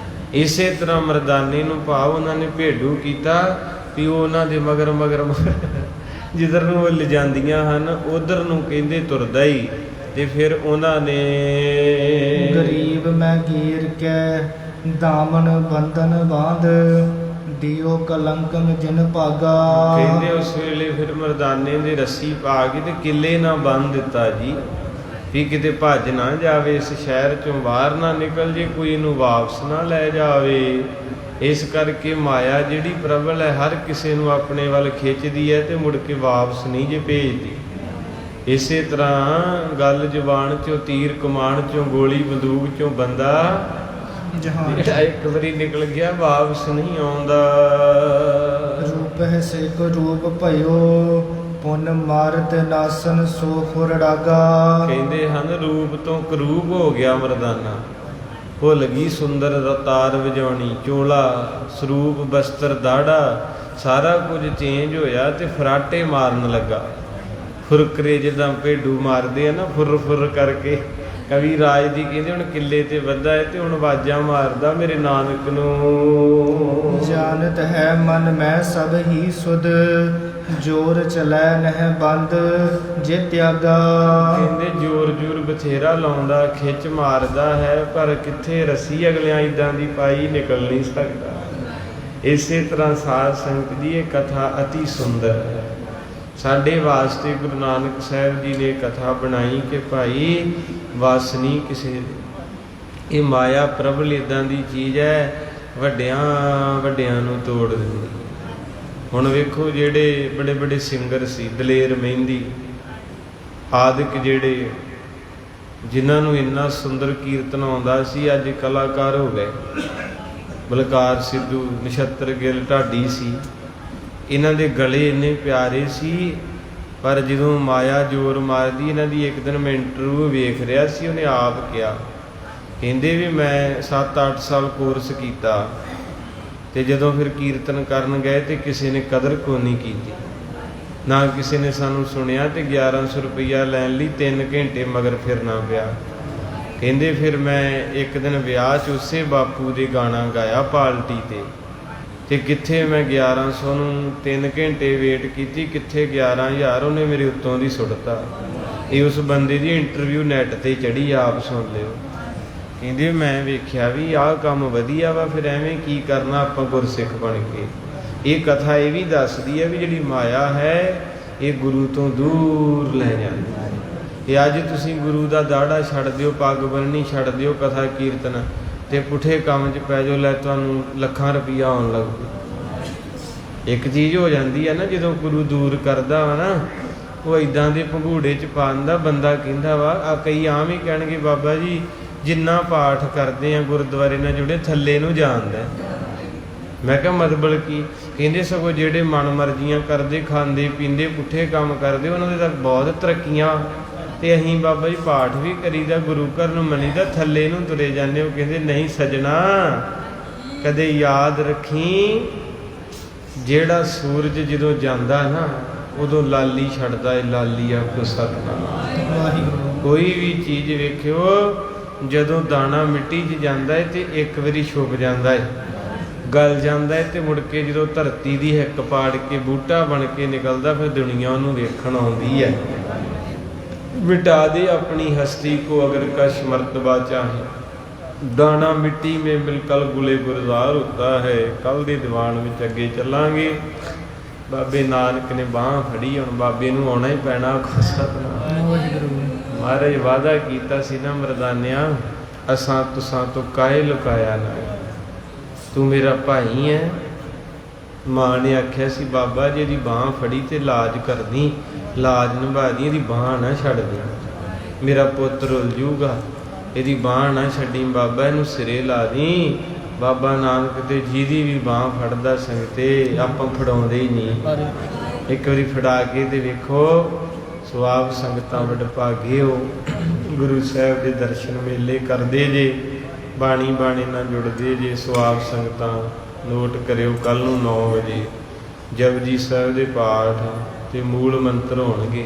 ਇਸੇ ਤਰ੍ਹਾਂ ਮਰਦਾਨੇ ਨੂੰ ਭਾਵ ਉਹਨਾਂ ਨੇ ਭੇਡੂ ਕੀਤਾ ਵੀ ਉਹ ਉਹਨਾਂ ਦੇ ਮਗਰ ਮਗਰ ਮਗਰ ਜਿੱਧਰ ਨੂੰ ਉਹ ਲਿਜਾਂਦੀਆਂ ਹਨ ਉਧਰ ਨੂੰ ਕਹਿੰਦੇ ਤੁਰਦਾ ਹੀ। ਤੇ ਫਿਰ ਉਹਨਾਂ ਨੇ ਗਰੀਬ ਮੈਂ ਗੀਰ ਕੇ ਦਾਮਨ ਬੰਧਨ ਬਾਂਧ, ਦਿਓ ਕਲੰਕਮ ਜਿਨ ਭਾਗਾ। ਕਹਿੰਦੇ ਉਸ ਵੇਲੇ ਫਿਰ ਮਰਦਾਨੇ ਦੇ ਰੱਸੀ ਪਾ ਕੇ ਤੇ ਕਿੱਲੇ ਨਾ ਬੰਨ੍ਹ ਦਿੱਤਾ ਜੀ, ਵੀ ਕਿਤੇ ਭੱਜ ਨਾ ਜਾਵੇ, ਇਸ ਸ਼ਹਿਰ ਚੋਂ ਬਾਹਰ ਨਾ ਨਿਕਲ ਜੇ, ਕੋਈ ਇਹਨੂੰ ਵਾਪਸ ਨਾ ਲੈ ਜਾਵੇ। ਇਸ ਕਰਕੇ ਮਾਇਆ ਜਿਹੜੀ ਪ੍ਰਬਲ ਹੈ, ਹਰ ਕਿਸੇ ਨੂੰ ਆਪਣੇ ਵੱਲ ਖਿੱਚਦੀ ਹੈ ਤੇ ਮੁੜ ਕੇ ਵਾਪਸ ਨਹੀਂ ਜੇ ਭੇਜਦੀ। ਇਸੇ ਤਰ੍ਹਾਂ ਗੱਲ ਜ਼ੁਬਾਨ ਚੋਂ, ਤੀਰ ਕਮਾਨ ਚੋਂ, ਗੋਲੀ ਬੰਦੂਕ ਚੋਂ ਬੰਦਾ ਜਿਹੜਾ ਇੱਕ ਵਾਰੀ ਨਿਕਲ ਗਿਆ ਵਾਪਸ ਨਹੀਂ ਆਉਂਦਾ। ਰੂਪ ਹੈ ਸਿਕ ਰੂਪ ਭਇਓ, ਪੁਨ ਮਾਰਤ ਨਾਸਨ ਸੋ ਫੁਰੜਾਗਾ। ਕਹਿੰਦੇ ਹਨ ਰੂਪ ਤੋਂ ਕਰੂਪ ਹੋ ਗਿਆ ਮਰਦਾਨਾ, ਭੁੱਲ ਗਈ ਸੁੰਦਰ ਰਤਾਰ ਵਜਾਉਣੀ, ਚੋਲਾ ਸਰੂਪ ਬਸਤਰ ਦਾੜਾ ਸਾਰਾ ਕੁਝ ਚੇਂਜ ਹੋਇਆ ਤੇ ਫਰਾਟੇ ਮਾਰਨ ਲੱਗਾ। ਫੁਰਕਰੇ ਜਿੱਦਾਂ ਭੇਡੂ ਮਾਰਦੇ ਆ ਨਾ, ਫੁਰ ਫੁਰ ਕਰਕੇ। ਕਵੀ ਰਾਜ ਦੀ ਕਹਿੰਦੇ ਹੁਣ ਕਿੱਲੇ ਤੇ ਵੱਧਾ ਹੈ ਤੇ ਹੁਣ ਆਵਾਜ਼ਾਂ ਮਾਰਦਾ ਮੇਰੇ ਨਾਨਕ ਨੂੰ। ਜਾਣਤ ਹੈ ਮਨ ਮੈਂ ਸਭ ਹੀ ਸੁਧ, ਜੋਰ ਚਲੈ ਨਹਿ ਬੰਦ ਜੇ ਤਿਆਗਾ। ਕਹਿੰਦੇ ਜੋਰ ਜੋਰ ਬਥੇਰਾ ਲਾਉਂਦਾ, ਖਿੱਚ ਮਾਰਦਾ ਹੈ, ਪਰ ਕਿੱਥੇ ਰੱਸੀ ਅਗਲਿਆਂ ਇੱਦਾਂ ਦੀ ਪਾਈ ਨਿਕਲ ਨਹੀਂ ਸਕਦਾ। ਇਸੇ ਤਰ੍ਹਾਂ ਸਾਧ ਸੰਗਤ ਦੀ ਇਹ ਕਥਾ ਅਤੀ ਸੁੰਦਰ ਹੈ। ਸਾਡੇ ਵਾਸਤੇ ਗੁਰੂ ਨਾਨਕ ਸਾਹਿਬ ਜੀ ਨੇ ਕਥਾ ਬਣਾਈ ਕਿ ਭਾਈ ਵਸ ਨਹੀਂ ਕਿਸੇ ਦੇ। ਇਹ ਮਾਇਆ ਪ੍ਰਬਲ ਇੱਦਾਂ ਦੀ ਚੀਜ਼ ਹੈ, ਵੱਡਿਆਂ ਵੱਡਿਆਂ ਨੂੰ ਤੋੜ ਦਿੰਦੀ। ਹੁਣ ਵੇਖੋ ਜਿਹੜੇ ਬੜੇ ਬੜੇ ਸਿੰਗਰ ਸੀ, ਦਲੇਰ ਮਹਿੰਦੀ, ਆਦਿਕ ਜਿਹੜੇ ਜਿਨ੍ਹਾਂ ਨੂੰ ਇੰਨਾ ਸੁੰਦਰ ਕੀਰਤਨ ਆਉਂਦਾ ਸੀ, ਅੱਜ ਕਲਾਕਾਰ ਹੋ ਗਏ। ਬਲਕਾਰ ਸਿੱਧੂ, ਨਛੱਤਰ ਗਿੱਲ ਢਾਡੀ ਸੀ, ਇਹਨਾਂ ਦੇ ਗਲੇ ਇੰਨੇ ਪਿਆਰੇ ਸੀ, ਪਰ ਜਦੋਂ ਮਾਇਆ ਜ਼ੋਰ ਮਾਰਦੀ, ਇਹਨਾਂ ਦੀ ਇੱਕ ਦਿਨ ਮੈਂ ਇੰਟਰਵਿਊ ਵੇਖ ਰਿਹਾ ਸੀ, ਉਹਨੇ ਆਪ ਕਿਹਾ, ਕਹਿੰਦੇ ਵੀ ਮੈਂ 7-8 ਸਾਲ ਕੋਰਸ ਕੀਤਾ ਤੇ ਜਦੋਂ ਫਿਰ ਕੀਰਤਨ ਕਰਨ ਗਏ ਤੇ ਕਿਸੇ ਨੇ ਕਦਰ ਕੋ ਨਹੀਂ ਕੀਤੀ, ਨਾ ਕਿਸੇ ਨੇ ਸਾਨੂੰ ਸੁਣਿਆ, ਤੇ 1100 ਰੁਪਈਆ ਲੈਣ ਲਈ 3 ਘੰਟੇ ਮਗਰ ਫਿਰਨਾ ਪਿਆ। ਕਹਿੰਦੇ ਫਿਰ ਮੈਂ ਇੱਕ ਦਿਨ ਵਿਆਹ 'ਚ ਉਸੇ ਬਾਪੂ ਦੇ ਗਾਣਾ ਗਾਇਆ ਪਾਰਟੀ ਤੇ ਕਿੱਥੇ ਮੈਂ 1100 ਨੂੰ 3 ਘੰਟੇ ਵੇਟ ਕੀਤੀ, ਕਿੱਥੇ 11,000 ਉਹਨੇ ਮੇਰੇ ਉੱਤੋਂ ਦੀ ਸੁੱਟਤਾ। ਇਹ ਉਸ ਬੰਦੇ ਦੀ ਇੰਟਰਵਿਊ ਨੈਟ ਤੇ ਚੜੀ, ਆਪ ਸੁਣ ਲਿਓ। ਕਹਿੰਦੇ ਮੈਂ ਵੇਖਿਆ ਵੀ ਆਹ ਕੰਮ ਵਧੀਆ ਵਾ, ਫਿਰ ਐਵੇਂ ਕੀ ਕਰਨਾ ਆਪਾਂ ਗੁਰਸਿੱਖ ਬਣ ਕੇ। ਇਹ ਕਥਾ ਇਹ ਵੀ ਦੱਸਦੀ ਹੈ ਵੀ ਜਿਹੜੀ ਮਾਇਆ ਹੈ ਇਹ ਗੁਰੂ ਤੋਂ ਦੂਰ ਲੈ ਜਾਂਦੀ ਹੈ। ਇਹ ਅੱਜ ਤੁਸੀਂ ਗੁਰੂ ਦਾ ਦਾੜਾ ਛੱਡ ਦਿਓ, ਪੱਗ ਬੰਨ੍ਹਣੀ ਛੱਡ ਦਿਓ, ਕਥਾ ਕੀਰਤਨ ਤੇ ਪੁੱਠੇ ਕੰਮ 'ਚ ਪੈ ਜਾਓ, ਲੈ ਤੁਹਾਨੂੰ ਲੱਖਾਂ ਰੁਪਈਆ ਆਉਣ ਲੱਗ ਪਊ। ਇੱਕ ਚੀਜ਼ ਹੋ ਜਾਂਦੀ ਹੈ ਨਾ, ਜਦੋਂ ਗੁਰੂ ਦੂਰ ਕਰਦਾ ਵਾ ਨਾ, ਉਹ ਇੱਦਾਂ ਦੇ ਭੰਗੂੜੇ 'ਚ ਪਾ ਦਿੰਦਾ, ਬੰਦਾ ਕਹਿੰਦਾ ਵਾ ਆ, ਕਈ ਆਮ ਹੀ ਕਹਿਣਗੇ ਬਾਬਾ ਜੀ ਜਿੰਨਾ ਪਾਠ ਕਰਦੇ ਆ ਗੁਰਦੁਆਰੇ ਨਾਲ ਜੁੜੇ ਥੱਲੇ ਨੂੰ ਜਾਂਦਾ। ਮੈਂ ਕਿਹਾ ਮਤਲਬ ਕੀ? ਕਹਿੰਦੇ ਸਗੋਂ ਜਿਹੜੇ ਮਨ ਮਰਜ਼ੀਆਂ ਕਰਦੇ, ਖਾਂਦੇ ਪੀਂਦੇ, ਪੁੱਠੇ ਕੰਮ ਕਰਦੇ, ਉਹਨਾਂ ਦੇ ਤੱਕ ਬਹੁਤ ਤਰੱਕੀਆਂ, ਤੇ ਅਸੀਂ ਬਾਬਾ ਜੀ ਪਾਠ ਵੀ ਕਰੀਦਾ, ਗੁਰੂ ਘਰ ਨੂੰ ਮੰਨੀਦਾ, ਥੱਲੇ ਨੂੰ ਤੁਰੇ ਜਾਂਦੇ। ਉਹ ਕਹਿੰਦੇ ਨਹੀਂ ਸੱਜਣਾ, ਕਦੇ ਯਾਦ ਰੱਖੀ, ਜਿਹੜਾ ਸੂਰਜ ਜਦੋਂ ਜਾਂਦਾ ਨਾ ਉਦੋਂ ਲਾਲੀ ਛੱਡਦਾ ਏ, ਲਾਲੀ ਆਖੋ ਸਤਿਨਾਮ। ਕੋਈ ਵੀ ਚੀਜ਼ ਵੇਖਿਓ, ਜਦੋਂ ਦਾਣਾ ਮਿੱਟੀ 'ਚ ਜਾਂਦਾ ਹੈ ਤੇ ਇੱਕ ਵਾਰੀ ਛੁਪ ਜਾਂਦਾ ਹੈ, ਗਲ ਜਾਂਦਾ ਹੈ, ਤੇ ਮੁੜ ਕੇ ਜਦੋਂ ਧਰਤੀ ਦੀ ਹਿੱਕ ਪਾੜ ਕੇ ਬੂਟਾ ਬਣ ਕੇ ਨਿਕਲਦਾ, ਫਿਰ ਦੁਨੀਆ ਉਹਨੂੰ ਵੇਖਣ ਆਉਂਦੀ ਹੈ। मिटा दे अपनी हस्ती को अगर कश मर्तबा चाहे, दाना मिट्टी में मिलकर गुले गुलजार होता है। कल दे दीवान में अगे चलांगे। बाबे नानक ने बांह फड़ी, हुण बाबे नूं आउणा ही पैना। महाराज वादा कीता सी ना मरदानिया, असां तुसां तो काहे लुकाया ना, तू मेरा भाई है। मां ने आख्या सी बाबा जी दी बांह फड़ी ते लाज करनी, लाज निभा दी, इहदी बांह ना छड्ड दी, मेरा पुत्त रुल जूगा, इहदी बांह ना छड्डी बाबा, इहनूं सिरे ला दी। बाबा नानक ते जिहदी भी बांह फड़दा संगते आपां फड़ाउंदे ही नहीं। एक वारी फड़ा के ते वेखो, सुआब संगतां वड भागे हो, गुरु साहिब दे दर्शन मेले करदे जे, बाणी बाणी नाल जुड़दे जे। सुआब संगतां नोट करियो, कल नूं 9 वजे जपजी साहिब दे पाठ ते मूल मंत्र होणगे,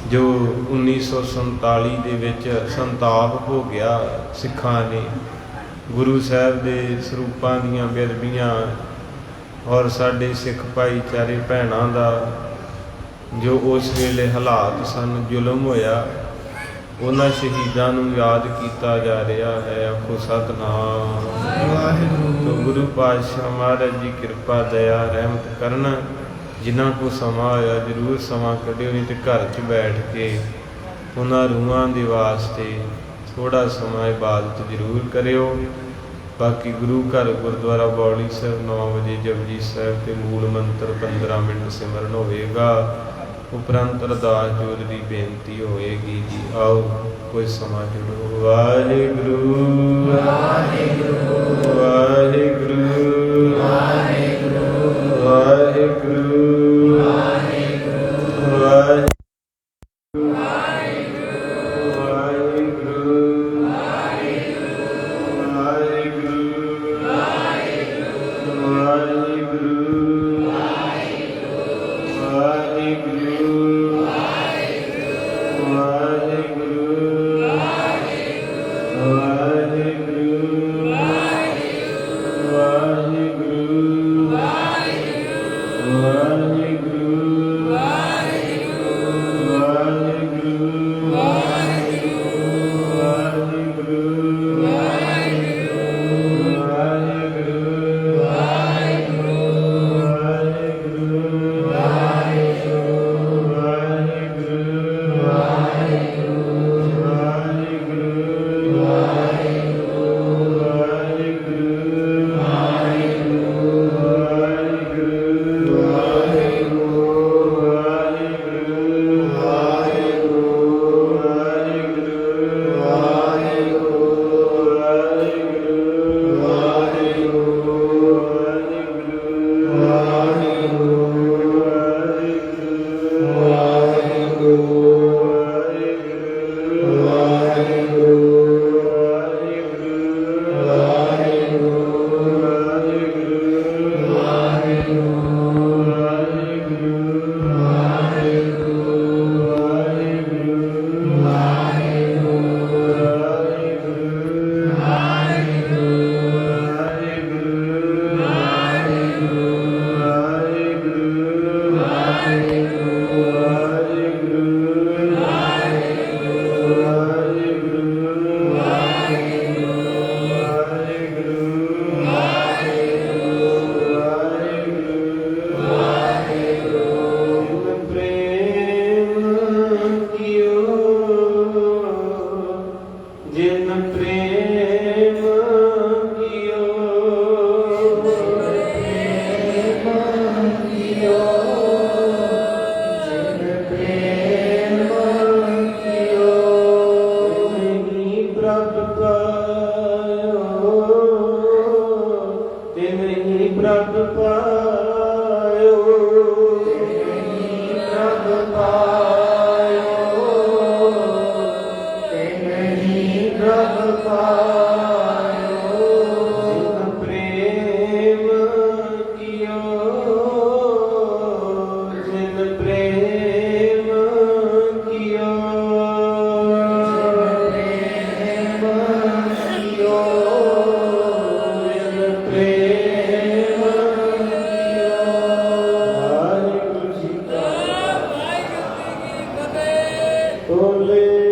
जो 1947 ਦੇ ਵਿੱਚ ਸੰਤਾਪ ਹੋ ਗਿਆ ਸਿੱਖਾਂ ਨੇ ਗੁਰੂ ਸਾਹਿਬ ਦੇ ਸਰੂਪਾਂ ਦੀਆਂ ਬੇਅਦਬੀਆਂ ਔਰ ਸਾਡੇ ਸਿੱਖ ਭਾਈਚਾਰੇ ਭੈਣਾਂ ਦਾ ਜੋ ਉਸ ਵੇਲੇ ਹਾਲਾਤ ਸਨ, ਜ਼ੁਲਮ ਹੋਇਆ, ਉਹਨਾਂ ਸ਼ਹੀਦਾਂ ਨੂੰ ਯਾਦ ਕੀਤਾ ਜਾ ਰਿਹਾ ਹੈ। ਆਖੋ ਸਤਿਨਾਮ ਵਾਹਿਗੁਰੂ। ਗੁਰੂ ਪਾਤਸ਼ਾਹ ਮਹਾਰਾਜ ਜੀ ਕਿਰਪਾ ਦਇਆ ਰਹਿਮਤ ਕਰਨ। ਜਿਨ੍ਹਾਂ ਕੋ ਸਮਾਂ ਹੋਇਆ ਜ਼ਰੂਰ ਸਮਾਂ ਕੱਢਿਓ, ਨਹੀਂ ਤੇ ਘਰ 'ਚ ਬੈਠ ਕੇ ਉਹਨਾਂ ਰੂਹਾਂ ਦੇ ਵਾਸਤੇ ਥੋੜ੍ਹਾ ਸਮਾਂ ਇਬਾਦਤ ਜ਼ਰੂਰ ਕਰਿਓ। ਬਾਕੀ ਗੁਰੂ ਘਰ ਗੁਰਦੁਆਰਾ ਬੌਲੀ ਸਾਹਿਬ 9 ਵਜੇ ਜਪਜੀ ਸਾਹਿਬ ਤੇ ਮੂਲ ਮੰਤਰ 15 ਮਿੰਟ ਸਿਮਰਨ ਹੋਵੇਗਾ। ਉਪਰੰਤ ਅਰਦਾਸ ਜੋਤ ਦੀ ਬੇਨਤੀ ਹੋਏਗੀ ਜੀ। ਆਓ ਕੋਈ ਸਮਾਂ ਜੁੜੋ। ਵਾਹਿਗੁਰੂ ਵਾਹਿਗੁਰੂ ਵਾਹਿਗੁਰੂ ਵਾਹਿਗੁਰੂ ਵਾਹਿਗੁਰੂ ਵਾਹਿਗੁਰੂ ਵਾਹਿਗੁਰੂ ਪ੍ਰਭ ਪਾਇਓ, ਪ੍ਰਭ ਪਾਇਓ, ਤਿਨਹੀ ਪ੍ਰਭ ਪਾਇਓ। ਜਿਨ ਪ੍ਰੇਮ ਕੀਓ, ਜਿਨ ਪ੍ਰੇਮ ਕੀਓ, Holy